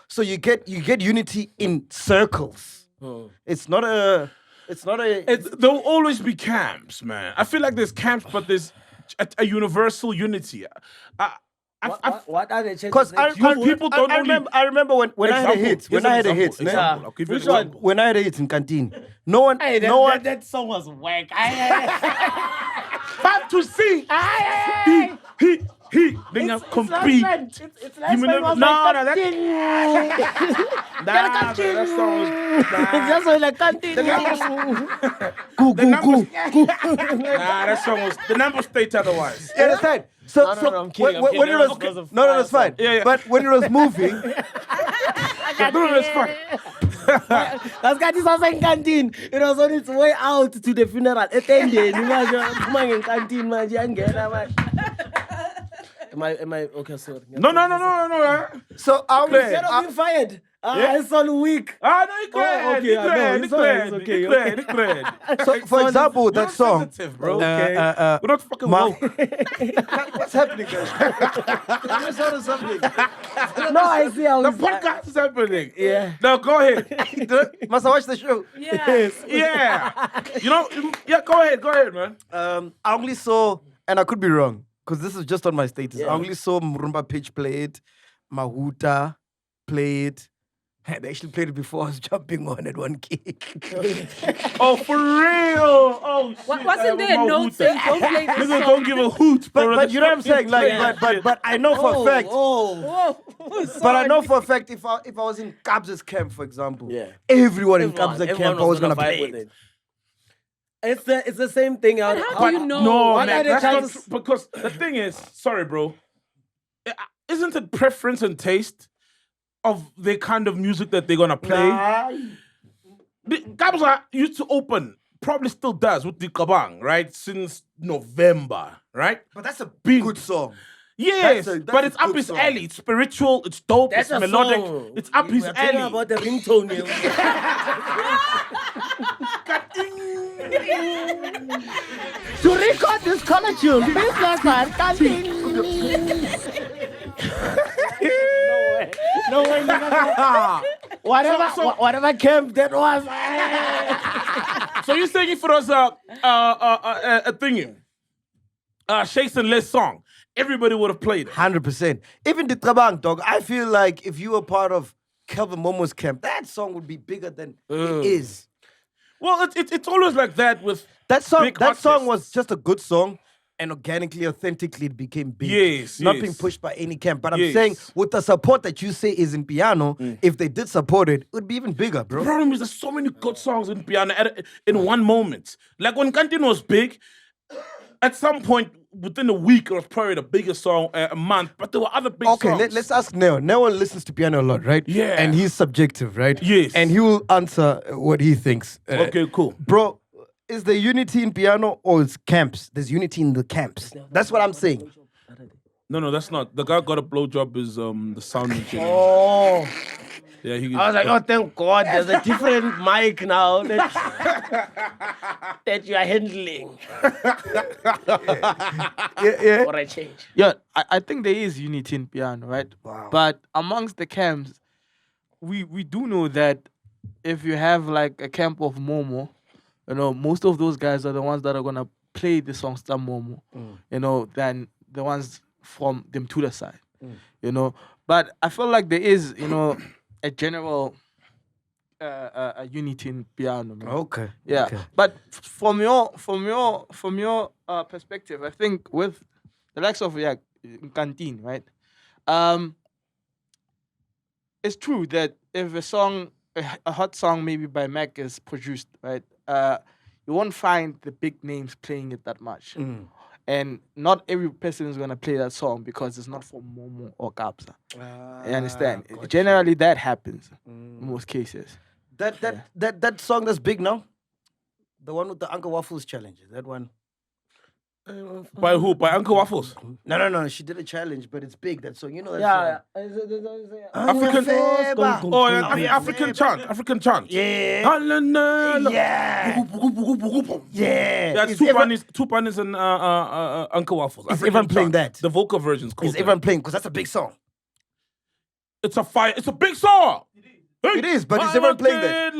So you get unity in circles. It's not a There'll always be camps, man. I feel like there's camps, but there's a universal unity. What are the chances? Because people don't only- I remember when I had a Example. hit. When Here's I an had a hit. example. Example. I'll give you an Which one? example. When I had a hit in canteen. No one. that song was whack. 5 to 6. He. They have compete. It's last You time was no, like no, that song was. It's just like canteen. Nah, that song was. The number states otherwise. You understand? So, No, I'm kidding, I'm when it was kidding. no, that's fine. Yeah. But when it was moving, No, that's fine. That's got this in canteen. It was on its way out to the funeral. Attended. In canteen, man. Am I okay? Sorry. No. so I was Instead of being fired, it's all week. Ah, no, you Oh, okay, I know. It's okay. so, for example, that song, bro. We're We're not fucking woke. What's happening, guys? I just saw something. No, I see. The podcast is happening. Yeah. No, go ahead. Must I watch the show? Yeah. Yeah. You know, go ahead, man. I only saw, and I could be wrong, because this is just on my status. I only saw Murumba Pitch play it, Mahuta play it. They actually played it before I was jumping on at one gig. Oh, for real? Oh, shit. Wasn't there a note saying don't play this Niggas song? don't give a hoot. But you know what I'm saying? Like, but I know for a fact. But I know for a fact if I was in Kabza's camp, for example, everyone in Kabza's camp I was gonna play it. It's the same thing. But how do you know? No, What man, are the that's not chances? true, because the thing is, sorry, bro, isn't it preference and taste of the kind of music that they're gonna play? The Kabza used to open, probably still does, with the Kabang, right? Since November, right? But that's a Big- good song. Yes, That's but a it's up good his song. alley. It's spiritual, it's dope, That's it's a melodic, song. it's up his We're talking alley. about the ringtone. To record this color tune, please No way, nigga. Whatever camp that was. So you're saying if it was a thingy, Shakes and Les song, everybody would have played it. 100%. Even the Trabang, dog, I feel like if you were part of Kelvin Momo's camp, that song would be bigger than it is. Well, it's always like that with That song big artists. was just a good song, and organically, authentically, it became big. Yes, Not yes. being pushed by any camp. But I'm Yes. saying, with the support that you say is in piano, if they did support it, it would be even bigger, The bro. problem is there's so many good songs in piano in one moment. Like when Kantin was big, at some point within a week it was probably the biggest song a month, but there were other big Okay, songs. let's ask Neo. Neo listens to piano a lot, right? Yeah. And he's subjective, right? Yes. And he will answer what he thinks. Okay, cool. Bro, is there unity in piano or is camps? There's unity in the camps. That's what I'm saying. No, that's not. The guy got a blowjob is the sound engineer. Oh, Yeah, he. I was like, oh, thank God, there's a different mic now that you are handling Yeah. for a change. Yeah, I think there is unity in piano, right? Wow. But amongst the camps, we do know that if you have like a camp of Momo, you know, most of those guys are the ones that are gonna play the songs that Momo, you know, than the ones from them to the side, you know. But I feel like there is, you know, a general a unity in piano, man. Okay. Yeah. Okay. But from your perspective, I think with the likes of Canteen, right? It's true that if a song, a hot song maybe by MacG is produced, right? You won't find the big names playing it that much. And not every person is gonna play that song because it's not for Momo or Kapsa. You understand? Generally, that happens in most cases. That song that's big now, the one with the Uncle Waffles challenge. That one. By who? By Uncle Waffles? No. She did a challenge, but it's big. That song, you know that Yeah. African. Oh, yeah, African chant. African chant. Yeah. Yeah. That's Tupanis and Uncle Waffles. Is African everyone playing chant. that? The vocal version's called Is everyone playing? Because that's a big song. It's a fire. It's a big song. It is, but is everyone playing that?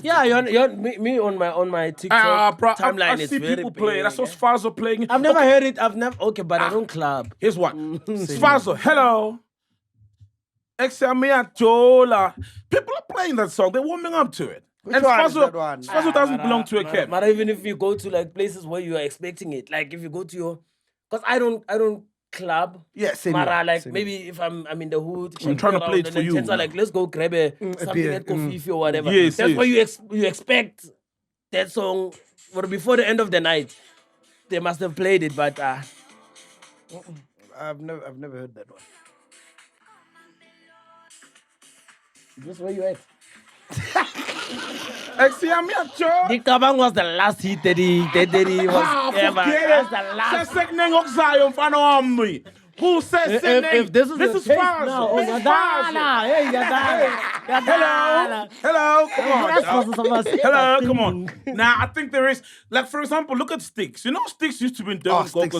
Yeah, you're me on my TikTok timeline. I It's see very people play. big. That's what Sfazo playing. I've never heard it. But I don't club. Here's one. Sfazo, hello. Examiatola. People are playing that song. They're warming up to it. Which and one is Sfazo, that one? Sfazo doesn't belong to a camp. But even if you go to like places where you are expecting it, like if you go to your, because I don't club. Yeah, same Mara, here, like same maybe if I'm in the hood, I'm trying to play it for you. Like let's go grab something beer, at Kofifi or whatever. Yes, That's yes. why you expect that song. Or before the end of the night, they must have played it. But I've never heard that one. just where you at? Examiatola. The Kabang was the last hit that he was ever. That's the last. Who says If this is Sfazo. now, This is Sfazo. Hello, come on. Hello, come on. Now, I think there is, like, for example, look at Sticks. You know, Sticks used to be in Devon Sticks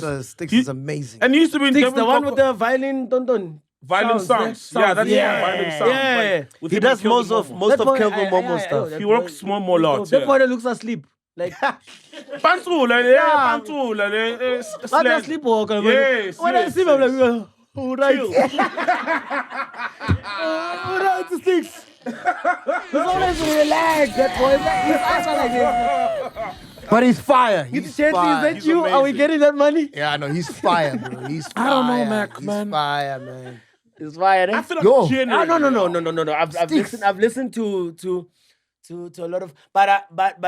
is amazing. And he used to be in Sticks, Devon the one with the violin, don. Violent sounds. Yeah, that's violent sounds. Yeah. With He him does and most Kelvin of Momo. Kelvin Momo stuff. He works more lots. That boy that looks asleep. Like, Pantsula, yeah, Pantsula. not a sleepwalker. Yes, When I yes, see him, I'm yes. like, all right. All right, Sticks. He's always relaxed, that boy. His eyes are like this. But he's fire. It's gently, is that you? Are we getting that money? Yeah, no, he's fire, bro. He's fire. I don't know, Mac, man. He's fire, man. It's fire. I feel like Yo. generally. No. I've listened to a lot of, but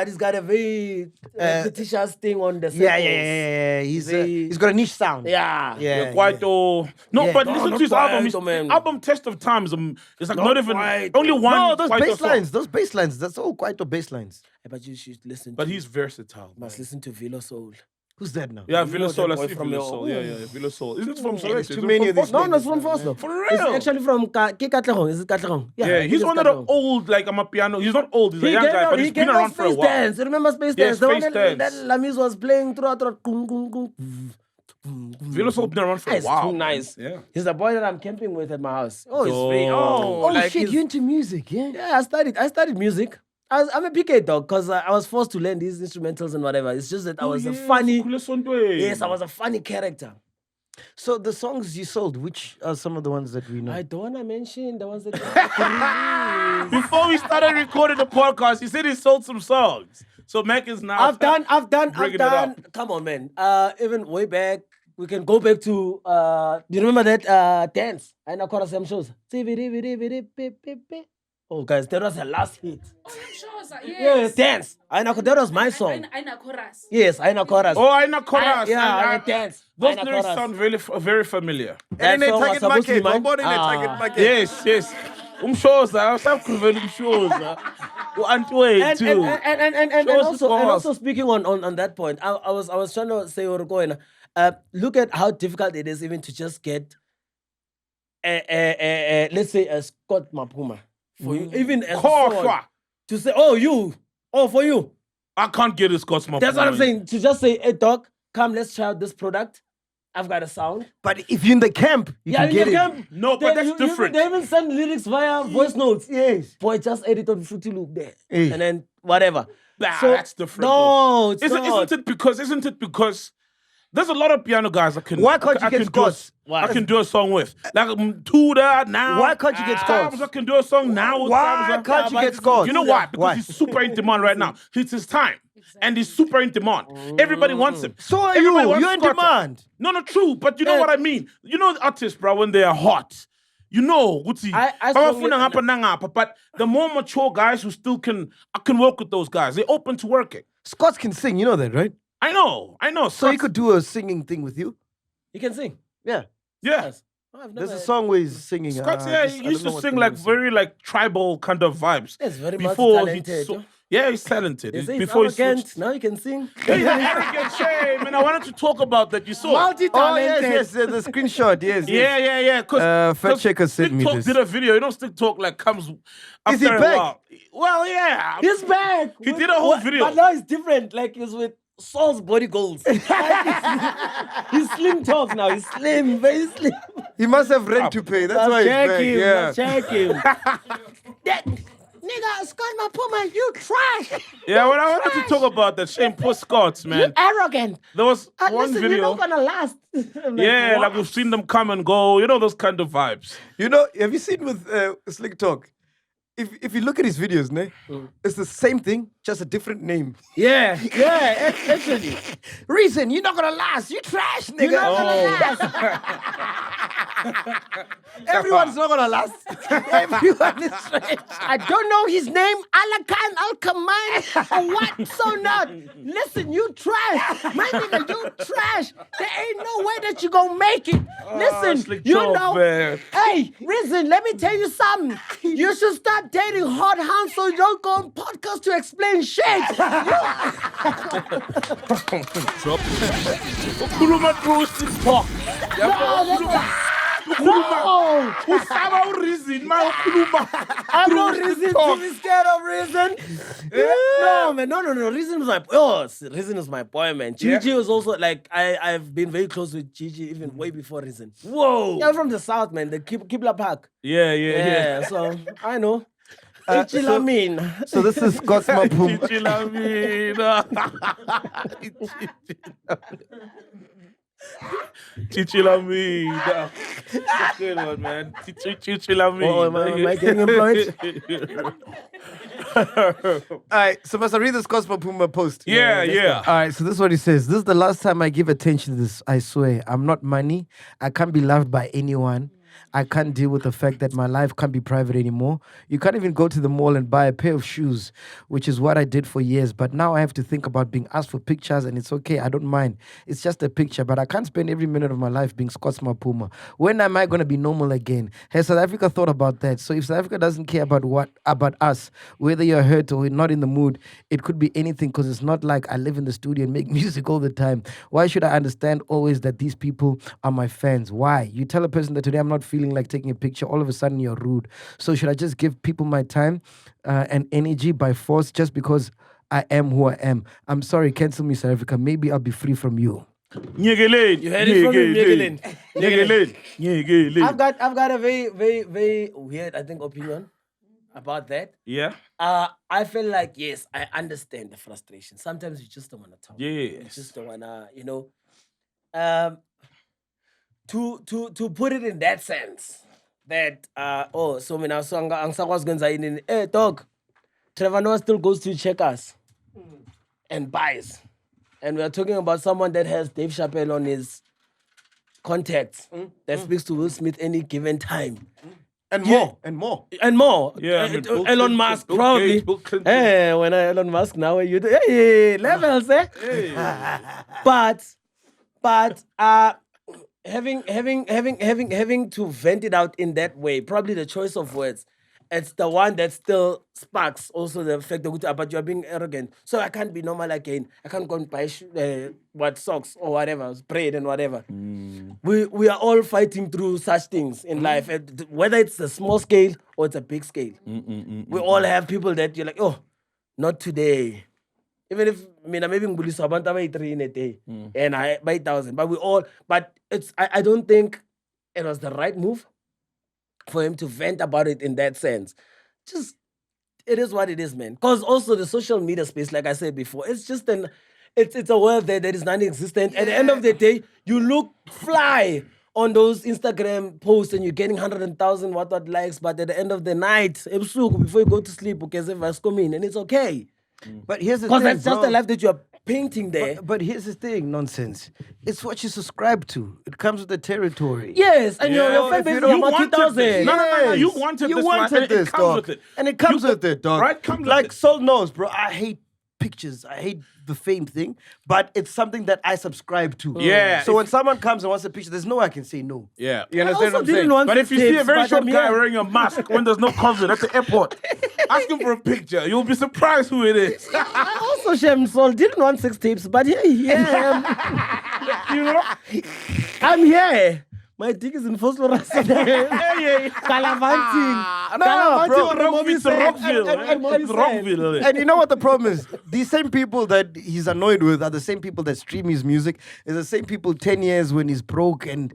he's got a very repetitious thing on the Yeah. He's got a niche sound. Yeah. Yeah. Quite no, Yeah. but No, listen not to his album. quite, man. Album Test of Time is it's like not even quite. only one. No, those Kwaito bass song. lines. Those bass lines. That's all quite the bass lines. But you should listen. But he's versatile. must listen to Velo Soul. Who's that now? Yeah, You Villa know Soul. that I boy see from Villa your- Soul. Yeah, Villa Soul. Isn't it from Soweto? there's Is too it many from of these Boston? No, it's from Foster. For real? It's actually from Katlehong. Is it Katlehong? Yeah, I think he's it's one of the Katlehong. old, like, Amapiano. He's not old, he's a young guy, but he's been around for a Space while. Dance. You remember Space Yeah, Dance? The one Space that Dance. Lamis was playing throughout. Villa Soul been around for a It's while. too nice. Yeah. He's the boy that I'm camping with at my house. Oh, he's Oh. very. Oh like shit, he's- you into music, yeah? Yeah, I studied music. I'm a PK dog because I was forced to learn these instrumentals and whatever. It's just that I was a funny. Yes, I was a funny character. So the songs you sold, which are some of the ones that we know? I don't want to mention the ones that. Before we started recording the podcast, he said he sold some songs. So Mac is now. I've done. Bringing it up. Come on, man. Even way back, we can go back to. Do you remember that dance? I know chorus some shows. Oh, guys, that was the last hit. Yes, dance. I know that was my song. Yes, I know chorus. Oh, I know chorus. I dance. Those I know lyrics chorus. sound very familiar. That song was supposed to be mine. Yes. Umshoza, usakhuvela umshoza. U-Antway too. And also speaking on that point, I was trying to say, look at how difficult it is even to just get let's say a Scott Maphuma for you, even as a song, to say, for you. I can't get a Scott Maphuma. That's what I'm saying. To just say, hey dog, come, let's try out this product. I've got a sound. But if you're in the camp, you can in get the it. camp. No, but that's different. They even send lyrics via voice notes. Yes. Boy, just edit on Fruity Loop there. Hey. And then whatever. Nah, So- that's different. No, it's Isn't not. Isn't it because there's a lot of piano guys I can. Why can't you I get can do a- Scots? I can do a song with like Tudor now. Why can't you get Times Scots? I can do a song now. Why times I- can't you get Scots? You know why? Because Why? he's super in demand right now. It's his time. And he's super in demand. Everybody wants him. So are Everybody you. wants You're in Scotta. demand. No, true. But you know what I mean. You know artists, bro, when they are hot. You know, Gucci. I strongly- But the more mature guys who still I can work with those guys. They're open to working. Scots can sing, you know that, right? I know. So he could do a singing thing with you. You can sing. Yeah. Yeah. Oh, I've There's never- a song where he's singing. Scott's, I he don't used know to what sing the like name is. very like tribal kind of vibes. Yes, very Before multi-talented. he yeah, he's talented. They say Before he he's arrogant. switched. Now you can sing. He's an arrogant shame, and I wanted to talk about that. You saw. Oh, Multi-talented. yes, the screenshot, yes. Yeah. Fact checker sent me TikTok this. did a video. You know, TikTok like comes. After he a back? while. Well, yeah. He's back. He did a whole video. But now it's different. Like he's with Saul's body goals. He's slim talk now. He's slim, very slim. He must have rent to pay. That's why he's back. Yeah. Check him. Nigga, Scott Maphuma, you trash. Yeah, when I wanted to talk about that, shame poor Scots, man. Arrogant. There was one Listen, video. you're not gonna last. I'm like, Yeah, what? like we've seen them come and go. You know those kind of vibes. You know, have you seen with Slick Talk? If you look at his videos, ne, it's the same thing, just a different name. Yeah, actually. Reason, you're not gonna last. You trash, nigga. You're not gonna last. Everyone's not gonna last. Everyone is trash. I don't know his name, Alakan Alkaman, or what, so not. Listen, you trash. My nigga, you trash. There ain't no way that you gonna make it. Listen, Slick you Talk, know. man. Hey, Reason, let me tell you something. You should start dating hot hounds so you don't go on podcast to explain shit. Ukhuluma through TikTok. No, Usaba ureason, ma ukhuluma. I know Reason to be scared of Reason. No, man, no. Reason is my boy, man. Gigi was also like I've been very close with Gigi even way before Reason. Whoa. Yeah, from the south, man. The Kibla Park. Yeah. So I know. So- Chichilamine. So this is Scott's Maphuma. Chichilamina. Good one, man. Chichilamina. Oh, am I getting employed? All right, so must I read the Scott's Maphuma post? Yeah. All right, so this is what he says. This is the last time I give attention to this. I swear, I'm not money. I can't be loved by anyone. I can't deal with the fact that my life can't be private anymore. You can't even go to the mall and buy a pair of shoes, which is what I did for years. But now I have to think about being asked for pictures, and it's okay. I don't mind. It's just a picture, but I can't spend every minute of my life being Scott's Maphuma. When am I going to be normal again? Has South Africa thought about that? So if South Africa doesn't care about us, whether you're hurt or not in the mood, it could be anything, because it's not like I live in the studio and make music all the time. Why should I understand always that these people are my fans? Why? You tell a person that today I'm not feeling like taking a picture, all of a sudden you're rude. So should I just give people my time and energy by force just because I am who I am? I'm sorry, cancel me, South Africa. Maybe I'll be free from you. You heard it from him, Nyegelin. I've got a very, very, very weird, I think, opinion about that. Yeah. I feel like, yes, I understand the frustration. Sometimes you just don't want to talk. You Yes. just don't want to, to put it in that sense, that, so mina so angisakwazi ukwenza yini. Hey, dog, Trevor Noah still goes to check us and buys. And we're talking about someone that has Dave Chappelle on his contacts that speaks to Will Smith any given time. And Yeah. more. And more. Yeah, I mean, Bill Elon Clinton, Musk, Bill probably. Gates, Bill Clinton. Hey, when Elon Musk now, you do, hey, levels, eh? But having to vent it out in that way, probably the choice of words, it's the one that still sparks also the fact that but you're being arrogant. So I can't be normal again. I can't go and buy socks or whatever, bread and whatever. We are all fighting through such things in life, whether it's a small scale or it's a big scale. We all have people that you're like, oh, not today. Even if maybe ngibulisa abantu abayi-3 in a day and I by 1,000, but I don't think it was the right move for him to vent about it in that sense. Just it is what it is, man. Because also the social media space, like I said before, it's just it's a world there that is non-existent. At the end of the day, you look fly on those Instagram posts and you're getting 100,000 what likes, but at the end of the night, before you go to sleep, and it's okay. But here's the thing, Because that's just bro. the life that you're painting there. But here's the thing, nonsense. It's what you subscribe to. It comes with the territory. Yes, and your fan if base you is don't- about wanted 2,000. this. No, you Yes. wanted You this, wanted man, and this, it comes dog. with it. And it comes with it, dog. Right? Comes with like it. Soul knows, bro. I hate pictures. I hate the fame thing, but it's something that I subscribe to. Yeah, So when someone comes and wants a picture, there's no way I can say no. Yeah. You understand what I'm didn't saying? want But if you see a very but short I'm guy here. wearing a mask when there's no COVID at the airport, ask him for a picture. You'll be surprised who it is. I also, Shem Sol, didn't want 6 tapes, but here I am. You know? I'm here. My dick is in phosphorus. Galavanting. No, bro. It's Rockville. It's Rockville. And you know what the problem is? These same people that he's annoyed with are the same people that stream his music. It's the same people 10 years when he's broke and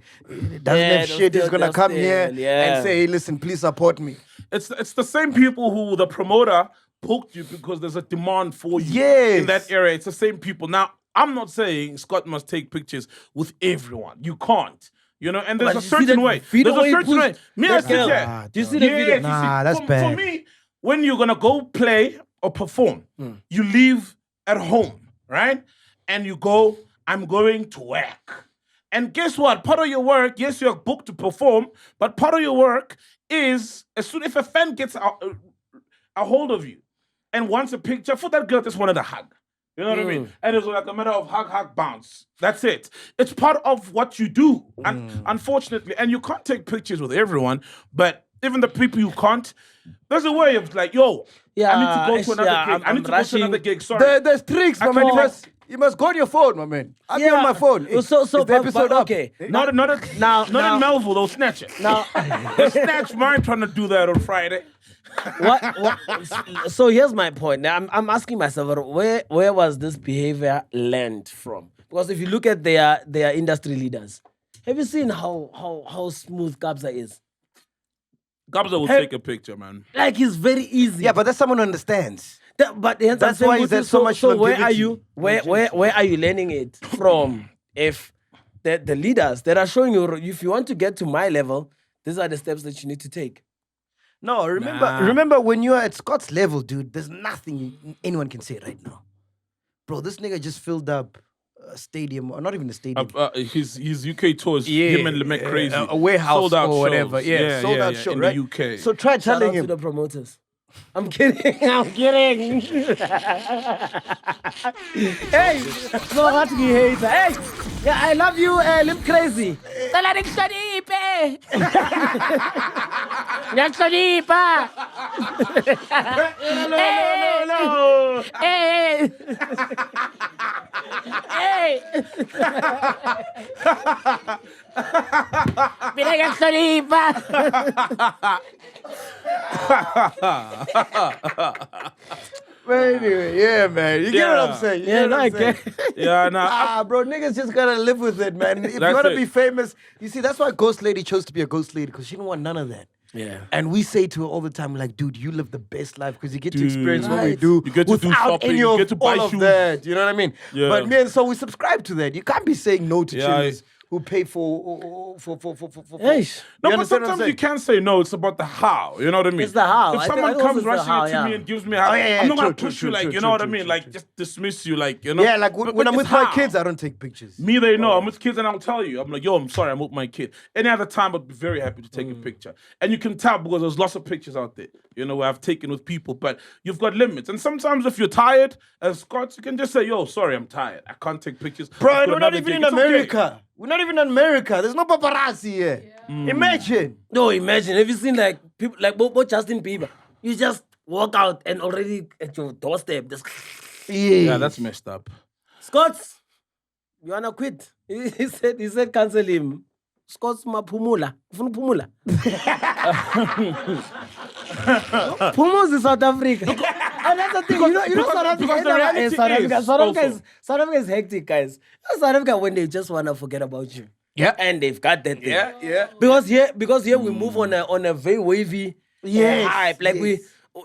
doesn't have shit. He's going to come here and say, hey, listen, please support me. It's the same people who the promoter poked you because there's a demand for you Yes. in that area. It's the same people. Now, I'm not saying Scott must take pictures with everyone. You can't. You know, and there's But a you see certain that way. video There's a where he certain way. pushed Me, that I sit girl? there. Do you see the video? you Nah, see, that's for bad. me, when you're gonna go play or perform, you leave at home, right? And you go, I'm going to work. And guess what? Part of your work, yes, you're booked to perform, but part of your work is as soon if a fan gets a hold of you and wants a picture, for that girl just wanted a hug. You know what I mean? And it's like a matter of hug, bounce. That's it. It's part of what you do, and unfortunately, and you can't take pictures with everyone, but even the people you can't, there's a way of like, yo, I need to go to another gig. I need to go to another gig. Sorry. There's tricks, my man. You must go on your phone, my man. I'm on my phone. So, Is the episode up? okay. Not in Melville, they'll snatch it. Now, They'll snatch mine trying to do that on Friday. what? So here's my point. Now, I'm asking myself, where was this behavior learned from? Because if you look at their industry leaders, have you seen how smooth Kabza is? Kabza will take a picture, man. Like, he's very easy. Yeah, but that's someone who understands. But hence That's I'm saying why with there's you, so much So where are longevity. you? Where are you learning it from? If the leaders that are showing you, if you want to get to my level, these are the steps that you need to take. No, remember when you're at Scott's level, dude, there's nothing anyone can say right now. Bro, this nigga just filled up a stadium, or not even a stadium. His UK tours, him and Lemek Crazy. A warehouse sold out or whatever. shows. Yeah, sold out show, in right? the UK. So try Shout telling out to him. the promoters. I'm kidding. I'm kidding. Hey, no, what me hater. Hey, yeah, I love you, Lim Crazy. No. Hey. Hey. But anyway, yeah, man. You get what I'm saying? You Yeah, get what I'm no, I saying? get. Yeah, nah. Bro, niggas just gotta live with it, man. If you That's wanna it. be famous, you see, that's why Ghost Lady chose to be a Ghost Lady, because she didn't want none of that. Yeah. And we say to her all the time, like, dude, you live the best life because you get to experience what we Right. do You get to do without shopping, any you of get to buy all of shoes. that. You know what I mean? Yeah. But man, so we subscribe to that. You can't be saying no to Yeah, chillers who pay for. Eish. No, You but understand what I'm sometimes you saying? can say no. It's about the how. You know what I mean? It's the how. If I someone think also comes it's the rushing how, into yeah. me and gives me a how, Oh, yeah, I'm not gonna true, push true, you, like, true, you know true, what I true, mean? true, Like, true. just dismiss you, like, you know? Yeah, like when I'm it's with my how. kids, I don't take pictures. Me, they know. I'm with kids and I'll tell you. I'm like, yo, I'm sorry, I'm with my kid. Any other time, I'd be very happy to take a picture. And you can tell because there's lots of pictures out there, you know, where I've taken with people, but you've got limits. And sometimes if you're tired, as Scots, you can just say, yo, sorry, I'm tired. I can't take pictures. Bro, I've got we're not another even gig. in It's okay. America. We're not even in America. There's no paparazzi here. Imagine. No, imagine. Have you seen like people like both Justin Bieber? You just walk out and already at your doorstep. Just Yeah, that's messed up. Scots, you wanna quit? He said cancel him. Scots Maphumula. Ufuna uphumula? Phumuza is South Africa. And that's the thing, you know, South Africa, because the reality South Africa is hectic, guys. South Africa, when they just want to forget about you. Yeah. And they've got that thing. Yeah. Because here we move on a very wavy hype. Like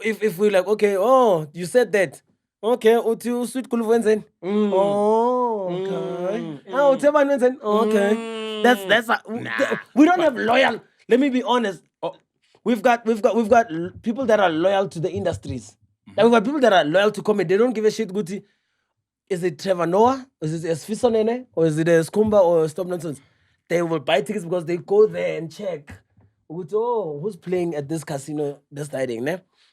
if we like, okay, oh, you said that. Okay, uthi sweet kuluvenzen. Oh, okay. Oh, uthi okay. That's we don't have loyal. Let me be honest. We've got people that are loyal to the industries. Like we've got people that are loyal to comedy. They don't give a shit. Guti, is it Trevor Noah? Is it Sfisonene? Or is it Skumba or Stop Nonsense? They will buy tickets because they go there and check. Oh, who's playing at this casino this Friday?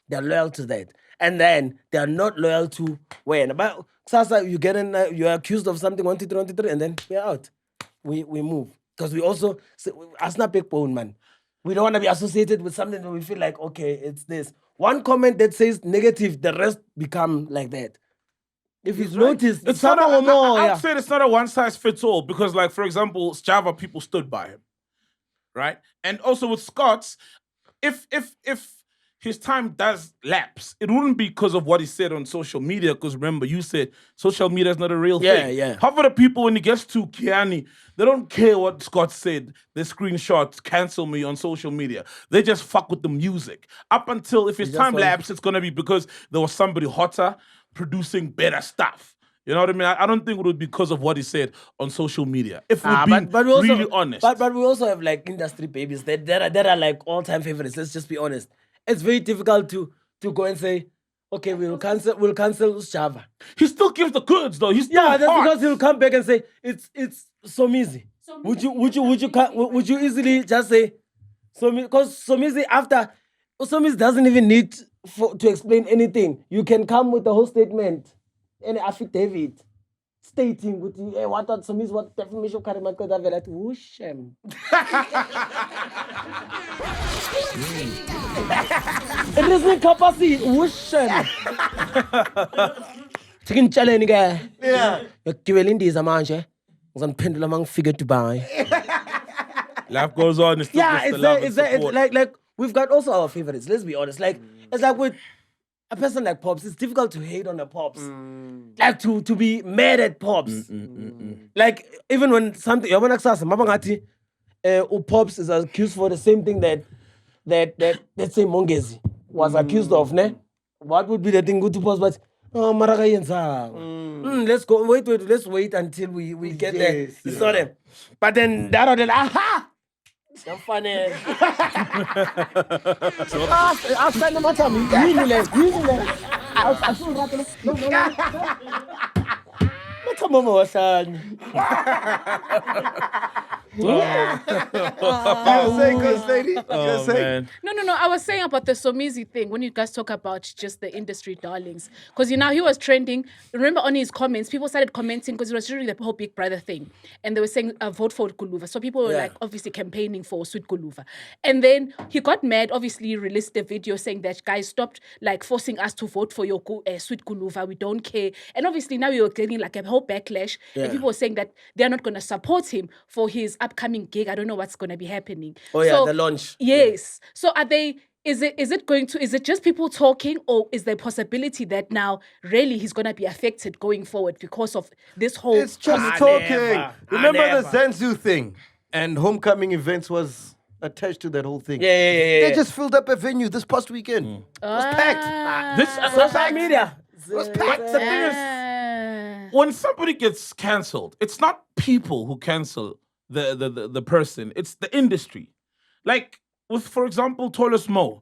They're loyal to that. And then they're not loyal to when. But Sasa, you get in, you're accused of something, 1, 2, 3, 1, 2, 3, and then we're out. We move. Because we also, as not big bone, man. We don't want to be associated with something that we feel like, okay, it's this. One comment that says negative, the rest become like that. If you've noticed, it's not I'd say it's not a one size fits all because, like, for example, Java people stood by him, right? And also with Scott's, if his time does lapse, it wouldn't be because of what he said on social media. Because remember, you said social media is not a real thing. Yeah. Half of the people, when it gets to Kiani, they don't care what Scott said. They screenshot, cancel me on social media. They just fuck with the music. Up until if his time lapse, it's gonna be because there was somebody hotter producing better stuff. You know what I mean? I don't think it would be because of what he said on social media. If we're being really honest. But we also have like industry babies that are like all-time favorites. Let's just be honest. It's very difficult to go and say, okay, we'll cancel Java. He still gives the goods though. He's still that's because he'll come back and say it's Somizi. Would you easily just say Somizi? Because Somizi after Somizi doesn't even need to explain anything. You can come with the whole statement and affidavit stating with what Somizi what defamation of Karimakko that like whooshem. It isn't capacity whooshem. Chicken challenge guy. Yeah. Kiwelindiza manje. Ngizaniphendula mangifike Dubai. Life goes on. It's like we've got also our favorites. Let's be honest. Like it's like with a person like Pops, it's difficult to hate on the Pops. Like to be mad at Pops. Like even when something Pops is accused for the same thing that let's say Mongezi was accused of, ne? What would be the thing good to Pops? But Maraga Yensa. Let's go. Wait. Let's wait until we get there. It's not them. But then that other aha. So funny. I'll send them to me. Usually. I'll soon rattle. No. No. I was saying about the Somizi thing when you guys talk about just the industry darlings. Because he was trending. Remember on his comments, people started commenting because it was during the whole Big Brother thing. And they were saying, vote for Kuluva. So people were like obviously campaigning for Sweet Kuluva. And then he got mad, obviously he released a video saying that guys stopped like forcing us to vote for your Sweet Kuluva. We don't care. And obviously now you're getting like a whole backlash. And people were saying that they're not going to support him for his upcoming gig. I don't know what's going to be happening. The launch. Yes. So are they, is it just people talking, or is there a possibility that now really he's going to be affected going forward because of this whole... It's just talking. Remember the Zanzu thing? And homecoming events was attached to that whole thing. Yeah. They just filled up a venue this past weekend. It was packed. This social media. It was packed. The thing is, when somebody gets cancelled, it's not people who cancel the person. It's the industry. Like with, for example, Toilet Mo.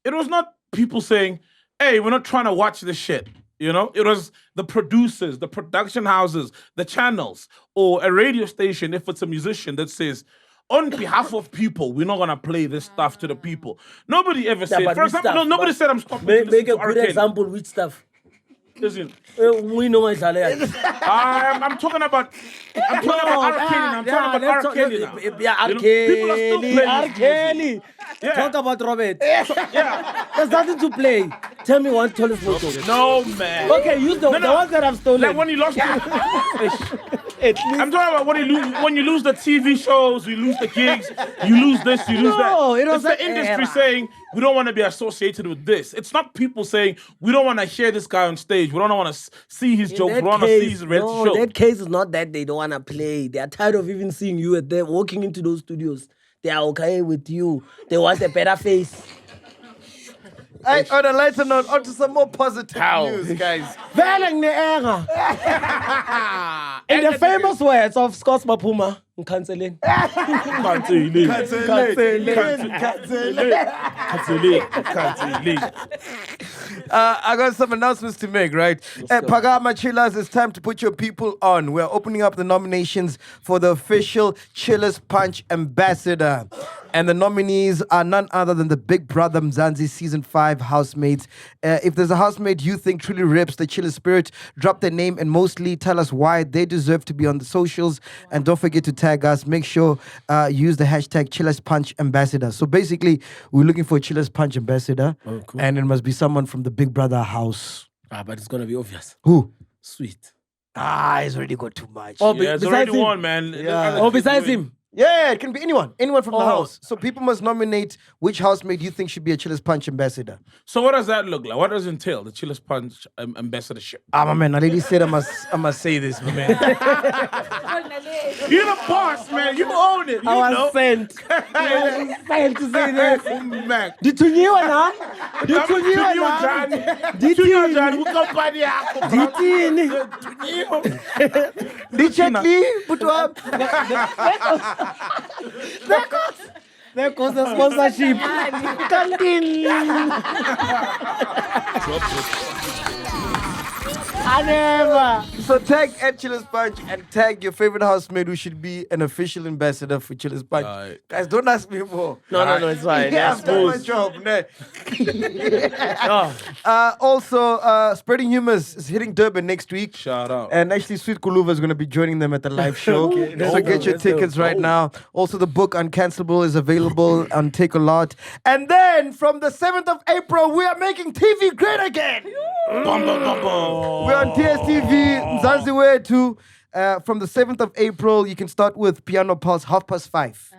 It was not people saying, hey, we're not trying to watch this shit. You know, it was the producers, the production houses, the channels, or a radio station, if it's a musician that says, on behalf of people, we're not gonna play this stuff to the people. Nobody ever said, for example, nobody said I'm stopping. Make a good example, which stuff? Listen, we know my I'm talking about R. Kelly. I'm talking about R. Kelly now. Yeah, R. Kelly. R. Kelly. Yeah. Talk about Robert. There's nothing to play. Tell me one tallest photo. No, man. Okay, use the ones that I've stolen. Like when he lost I'm talking about when you lose the TV shows, you lose the gigs, you lose this, you lose No, that. it was It's the an industry era. saying we don't want to be associated with this. It's not people saying we don't want to hear this guy on stage. We don't want to see his jokes. We don't want to see his reality no, show. that case is not that they don't want to play. They are tired of even seeing you at them walking into those studios. They are okay with you. They want a better face. Hey, on a lighter note, on to some more positive news, guys. Vele ngine-era. In the famous words of Scott Maphuma, cancellation. I got some announcements to make, right? Pagama Chillers, it's time to put your people on. We're opening up the nominations for the official Chillers Punch Ambassador. And the nominees are none other than the Big Brother Mzansi Season 5 housemates. If there's a housemate you think truly rips the Chiller spirit, drop their name and mostly tell us why they deserve to be on the socials. And don't forget to tag us. Make sure use the hashtag Chillers Punch Ambassador. So basically, we're looking for a Chillers Punch Ambassador. Oh, cool. And it must be someone from the Big Brother house. But it's going to be obvious. Who? Sweet. He's already got too much. Oh, Yeah, it's besides already him. won, man. Yeah. Oh, besides him. Yeah, it can be anyone from the Oh. house. So people must nominate which housemate you think should be a Chillers Punch ambassador. So what does that look like? What does it entail? The Chillers Punch ambassadorship. My man, a lady said I must say this, my man. You're the boss, man. You own it. You I know. was sent. I was sent to say this. Mac. Dituniwa na? Dituniwa na? Dituniwa John. Ukampani yako. Ditini. Dichekli, putwa. There goes the sponsorship. Kantin. I never. So tag at Chillers Punch and tag your favorite housemate who should be an official ambassador for Chillers Punch. Alright. Guys, don't ask me more. No, it's fine. Yeah, That's I've done my smooth. job. Nah. Oh. Also, Spreading Humors is hitting Durban next week. Shout out. And actually, Sweet Kuluva is going to be joining them at the live show. So get your tickets right now. Also, the book Uncancelable is available on Take-A-Lot. And then, from the 7th of April, we are making TV great again. We're on DSTV, Mzansi too. From the 7th of April, you can start with Piano Pulse, 5:30.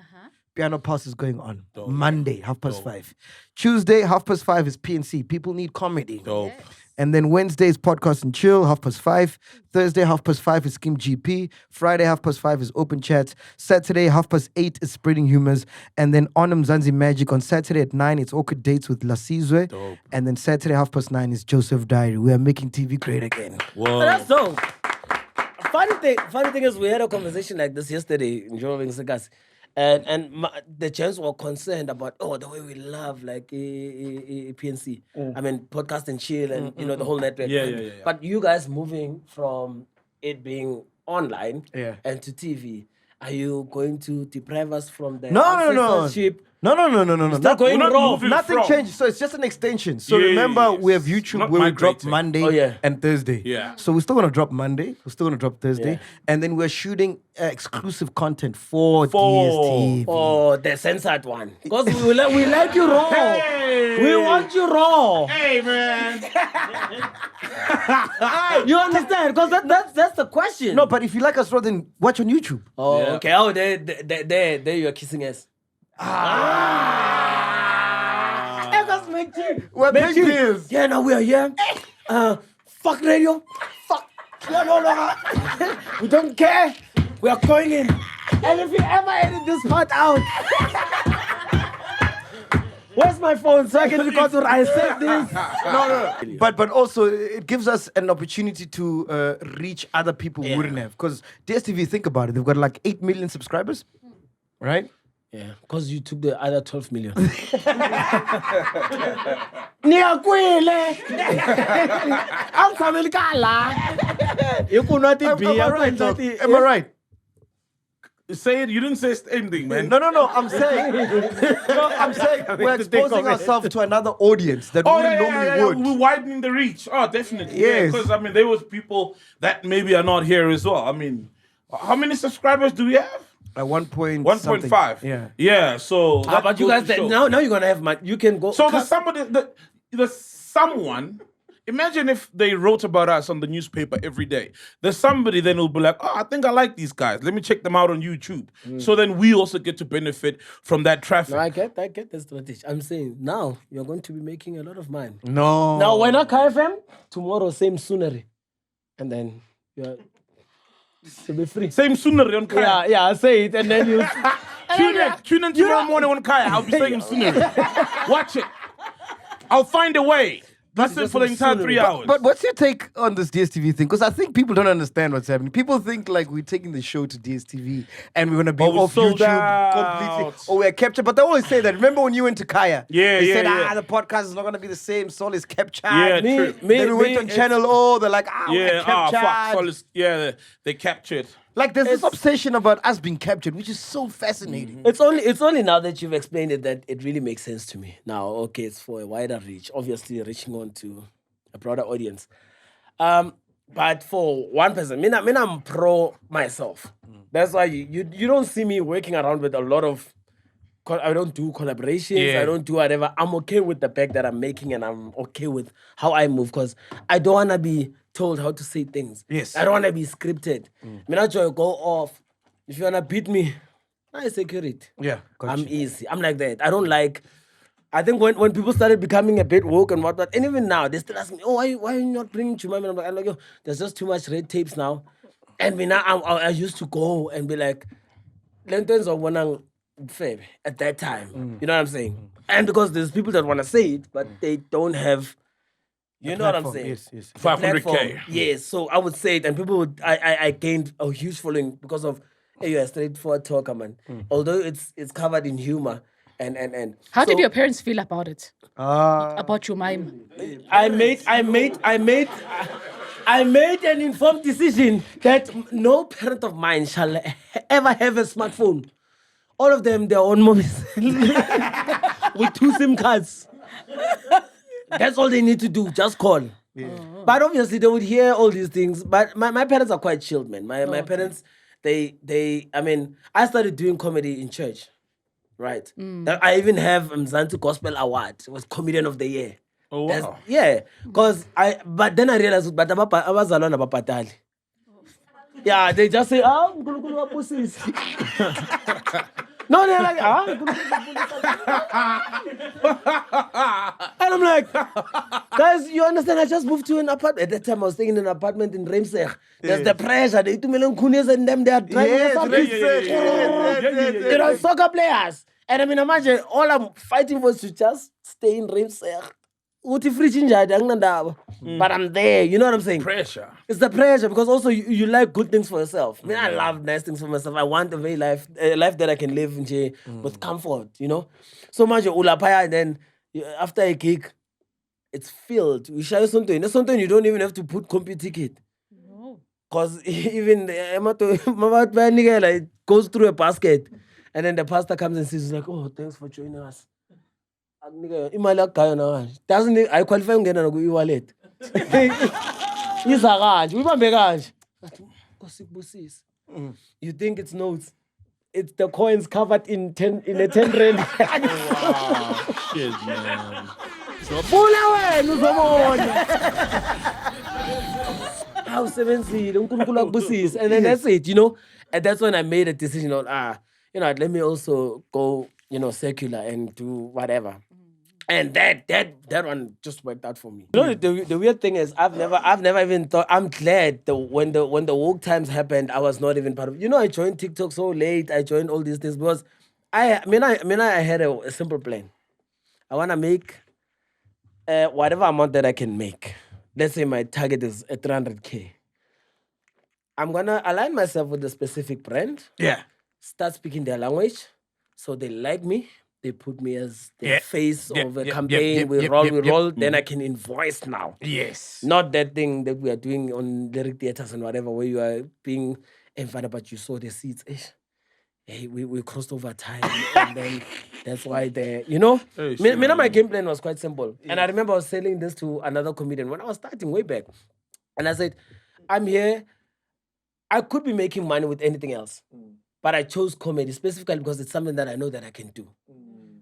Piano Pulse is going on. Monday, 5:30. Tuesday, 5:30 is PNC. People need comedy. Dope. And then Wednesday is Podcast and Chill, 5:30. Thursday, 5:30 is Skim GP. Friday, 5:30 is Open Chats. Saturday, 8:30 is Spreading Humors. And then on Mzansi Magic on Saturday at 9, it's Awkward Dates with Lasizwe. Dope. And then Saturday, 9:30 is Joseph Diary. We are making TV great again. Whoa. That's dope. Funny thing is, we had a conversation like this yesterday in Joe Segas. And the gents were concerned about the way we love like PNC. I mean Podcast and Chill and the whole network. Yeah. But you guys moving from it being online and to TV, are you going to deprive us from the No. censorship? No. Not going We're not raw. moving Nothing from. changed. So it's just an extension. So Yeah, remember, yes. we have YouTube Not where we drop migrating. Monday Oh, yeah. and Thursday. Yeah. So we're still going to drop Monday. We're still going to drop Thursday. Yeah. And then we're shooting exclusive content for DSTV. Oh, the censored one. Because we like you raw. Hey. We want you raw. Hey, man. You understand? Because that's the question. No, but if you like us raw, then watch on YouTube. Oh, Yeah. okay. Oh, there you are kissing us. We're big deals. Yeah, now we are here. Fuck radio. Fuck. No. We don't care. We are going in. And if you ever edit this part out, where's my phone so I can record what I said this? No. But also, it gives us an opportunity to reach other people who wouldn't have. Because DSTV, think about it, they've got like 8 million subscribers, right? Yeah, because you took the other 12 million. Am I right? Say it. You didn't say anything, man. No. I'm saying we're exposing ourselves to another audience that we wouldn't normally would. We're widening the reach. Oh, definitely. Yes. Because, I mean, there was people that maybe are not here as well. I mean, how many subscribers do we have? At 1.5. Yeah. Yeah, so... that But you goes guys, to show. now you're going to have you can go... So there's someone Imagine if they wrote about us on the newspaper every day. There's somebody then who'll be like, oh, I think I like these guys. Let me check them out on YouTube. So then we also get to benefit from that traffic. No, I get the strategy. I'm saying now you're going to be making a lot of money. No. Now when I KFM, tomorrow same soonery. And then you're to be free. Same sooner on Kaya. Yeah, say it and then you Tune in tomorrow morning on Kaya. I'll be saying sooner. Watch it. I'll find a way. That's it for the entire 3 hours. But what's your take on this DSTV thing? Because I think people don't understand what's happening. People think like we're taking the show to DSTV and we're going to be we're off sold YouTube out. completely. Or we're captured. But they always say that. Remember when you went to Kaya? Yeah, They yeah, said, yeah. the podcast is not going to be the same. Soul is captured. Yeah, true. Then we went on Channel O. They're like, we're Yeah, captured. fuck. Solace. Yeah, they captured. Like there's this obsession about us being captured, which is so fascinating. It's only now that you've explained it that it really makes sense to me. Now, okay, it's for a wider reach, obviously reaching on to a broader audience. But for one person, I'm pro myself. That's why you don't see me working around with a lot of. I don't do collaborations. Yeah. I don't do whatever. I'm okay with the bag that I'm making, and I'm okay with how I move because I don't wanna be told how to say things. Yes. I don't wanna be scripted. Not try to go off. If you wanna beat me, I security. Yeah, I'm easy. I'm like that. I don't like. I think when people started becoming a bit woke and whatnot, and even now they still ask me, "Oh, why are you not bringing Chumami?" I'm like, yo, there's just too much red tapes now. And I used to go and be like, "Lentons or wanang fair at that time." You know what I'm saying? And because there's people that want to say it, but they don't have. You know what I'm saying? Yes. 500K. Yes, so I would say it, and people would. I gained a huge following because of you're a straightforward talker, man. Although it's covered in humor. And How did so your parents feel about it? About your mime? I made an informed decision that no parent of mine shall ever have a smartphone. All of them, their own movies with 2 SIM cards. That's all they need to do. Just call. But obviously they would hear all these things. But my parents are quite chilled, man. My parents, they. I mean, I started doing comedy in church. Right. I even have Mzansi Gospel Award. It was Comedian of the Year. Oh, wow. Yeah. But then I realized, but abazalwana bapatali. Yeah, they just say, nkulunkulu wa pussies. No, they're like, And I'm like, guys, you understand? I just moved to an apartment. At that time, I was staying in an apartment in Remseg. There's the pressure. The 2 million Kunis and them, they are driving You know, soccer players. And I mean, imagine, all I'm fighting was to just stay in Remseg. But I'm there, you know what I'm saying? Pressure. It's the pressure because also you like good things for yourself. I mean, I love nice things for myself. I want a life that I can live in with comfort, you know? So much ulapaya, and then after a gig, it's filled. We share something. There's something you don't even have to put computer ticket. Because even it goes through a basket. And then the pastor comes and says, like, oh, thanks for joining us. Doesn't I qualify ungena ku e-wallet? Iza kanje, uyibambe kanje. Nkosibusisi. You think it's notes? It's the coins covered in a 10 rand. Wow, shit, man. Bula wena uzobona. Awusebenzile uNkulunkulu akubusise. And then that's it, you know? And that's when I made a decision on you know, let me also go, you know, secular and do whatever. And that one just worked out for me. You know, the weird thing is I've never even thought. I'm glad when the woke times happened, I was not even part of it. You know, I joined TikTok so late. I joined all these things because I had a simple plan. I wanna make whatever amount that I can make. Let's say my target is 300K. I'm gonna align myself with a specific brand. Yeah. Start speaking their language, so they like me. They put me as the face of a campaign. We roll. Then I can invoice now. Yes. Not that thing that we are doing on lyric theaters and whatever, where you are being invited, but you saw the seats. Hey, we crossed over time, and then that's why you know. My game plan was quite simple, and I remember I was selling this to another comedian when I was starting way back, and I said, "I'm here. I could be making money with anything else." But I chose comedy specifically because it's something that I know that I can do.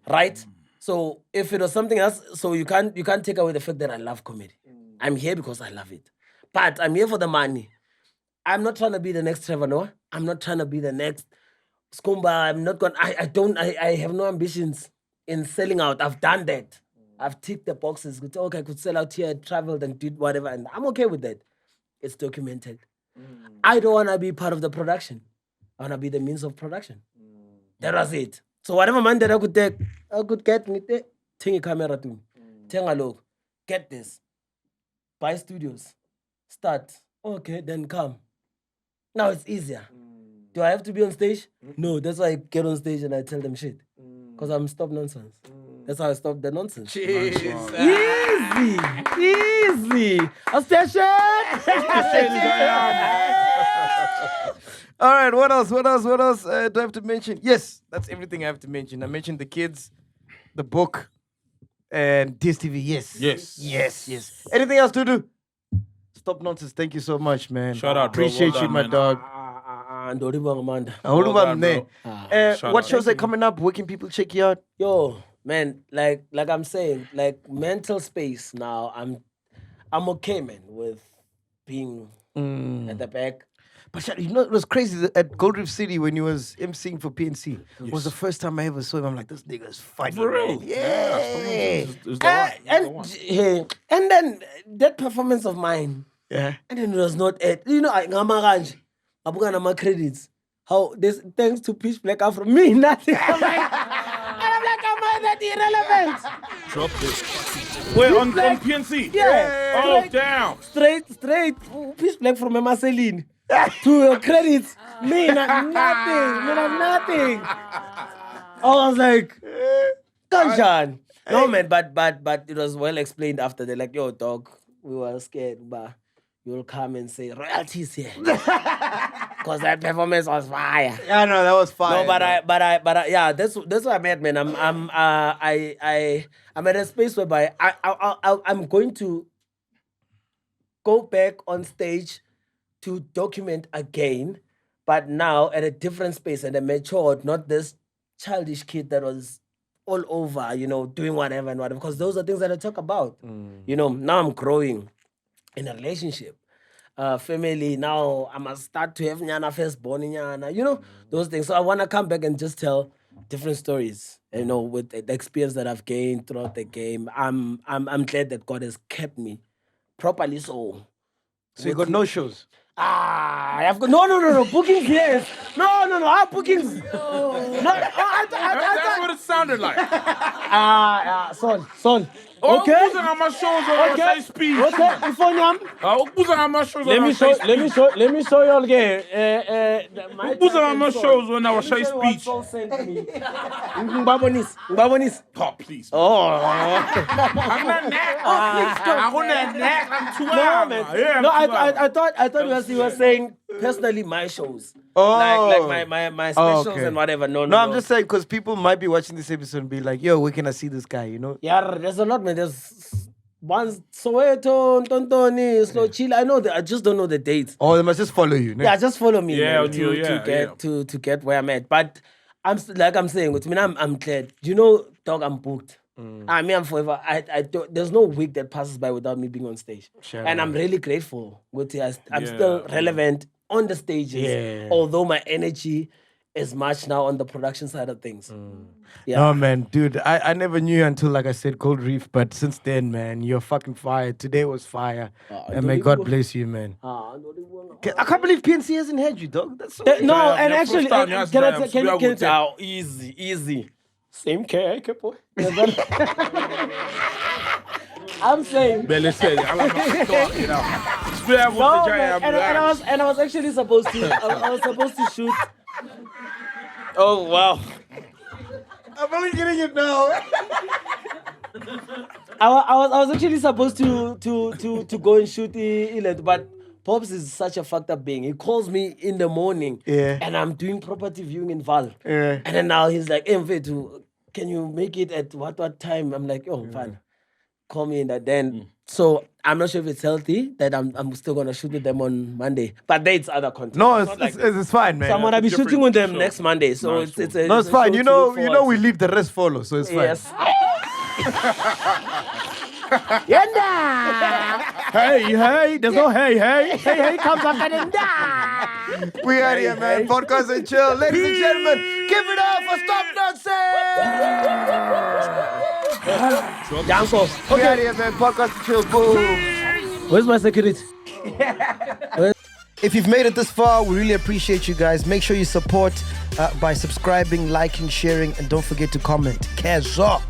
Right? So if it was something else, so you can't take away the fact that I love comedy. I'm here because I love it. But I'm here for the money. I'm not trying to be the next Trevor Noah. I'm not trying to be the next Skumba. I'm not going. I have no ambitions in selling out. I've done that. I've ticked the boxes. Okay, I could sell out here, traveled and did whatever, and I'm okay with that. It's documented. I don't want to be part of the production. I want to be the means of production. That was it. So whatever money that I could take, I could get me. Take a camera to me. Take a look. Get this. Buy studios. Start. Okay, then come. Now it's easier. Do I have to be on stage? No, that's why I get on stage and I tell them shit. Because I'm stop nonsense. That's how I stop the nonsense. Jesus. Easy. A station. All right, what else? What else do I have to mention? Yes, that's everything I have to mention. I mentioned the kids, the book, and DSTV. Yes. Anything else to do? Stop nonsense. Thank you so much, man. Shout out, bro. Appreciate Well you, done, my man. dog. Well done, bro. What shows are coming up? Where can people check you out? Yo, man, like I'm saying, like mental space now, I'm okay, man, with being at the back. But you know, it was crazy at Gold Reef City when he was emceeing for PNC. It was the first time I ever saw him. I'm like, this nigga's funny. For real? Man. Yeah. It's the one. And then that performance of mine, Yeah. and then it was not it. You know, I got my credits. How this thanks to Pitch Black Afro, me nothing. I'm like, am I that irrelevant? Drop this. Wait, on PNC? Yeah. Oh, Straight- damn. Straight, Pitch Black from Emma Celine to your credits. Me, nothing. I was like, Kanchan. No, man, but it was well explained after. They're like, yo, dog, we were scared, but you'll come and say royalties here. Because that performance was fire. Yeah, no, that was fire. No, but I, yeah, that's what I meant, man. I'm at a space whereby I'm going to go back on stage to document again, but now at a different space and a matured, not this childish kid that was all over, you know, doing whatever and whatever. Because those are things that I talk about. You know, now I'm growing in a relationship. Family, now I must start to have nyana firstborn nyana, you know, those things. So I want to come back and just tell different stories, you know, with the experience that I've gained throughout the game. I'm glad that God has kept me properly so. So you got no shows? I've got no bookings, yes. No, our bookings. That's what it sounded like. Son. Okay. My shows on say speech. Okay, Ifonyam. My shows Let me show you all again. my shows when I was say speech. Mbabonis. Oh, please. Oh. I'm not neck. I'm too No, loud. man. Yeah, No, I'm too loud. I thought you were saying personally my shows. Oh. Like my specials okay. and whatever. No, No, I'm just saying because people might be watching this episode and be like, yo, where can I see this guy, you know? Yeah, there's a lot, man. There's ones Soweto, Tontoni, Slow Chill. I know that I just don't know the dates. Oh, they must just follow you. Yeah, just follow me, Yeah, man, yeah. to get where I'm at. But I'm saying, with me, I'm glad. You know, dog, I'm booked. I mean, I'm forever. I don't, there's no week that passes by without me being on stage, and I'm really grateful. I'm still relevant on the stages, although my energy is much now on the production side of things. Yeah. Oh, man, dude, I never knew you until, like I said, Gold Reef. But since then, man, you're fucking fire. Today was fire. And may God bless you, man. I can't believe PNC hasn't had you, dog. That's so No, Yeah, and your actually, first time, can yes, you yeah, oh, easy. Same care, boy. I'm saying. But let's say, I'm about to talk it out. No, man, and I was actually supposed to. I was supposed to shoot. Oh wow! I'm only getting it now. I was actually supposed to go and shoot the but Pops is such a fucked up being. He calls me in the morning, and I'm doing property viewing in Val, and then now he's like, "Hey, Mfethu, can you make it at what time?" I'm like, "Oh, fine, call me in that then." So I'm not sure if it's healthy that I'm still gonna shoot with them on Monday, but it's other content. No, not like it's fine, man. so I'm gonna be shooting with them show. next Monday. So Nice it's No, it's fine. show You to know, look we forward to. leave the rest follow, so it's fine. Yes. Yenda. Hey, there's no hey comes after the We are here, man. Podcast and chill. Ladies and gentlemen, give it up for Stop Nonsense! Janko. We are here, man. Podcast and chill. Boom. Where's my security? If you've made it this far, we really appreciate you guys. Make sure you support by subscribing, liking, sharing, and don't forget to comment. Cash up.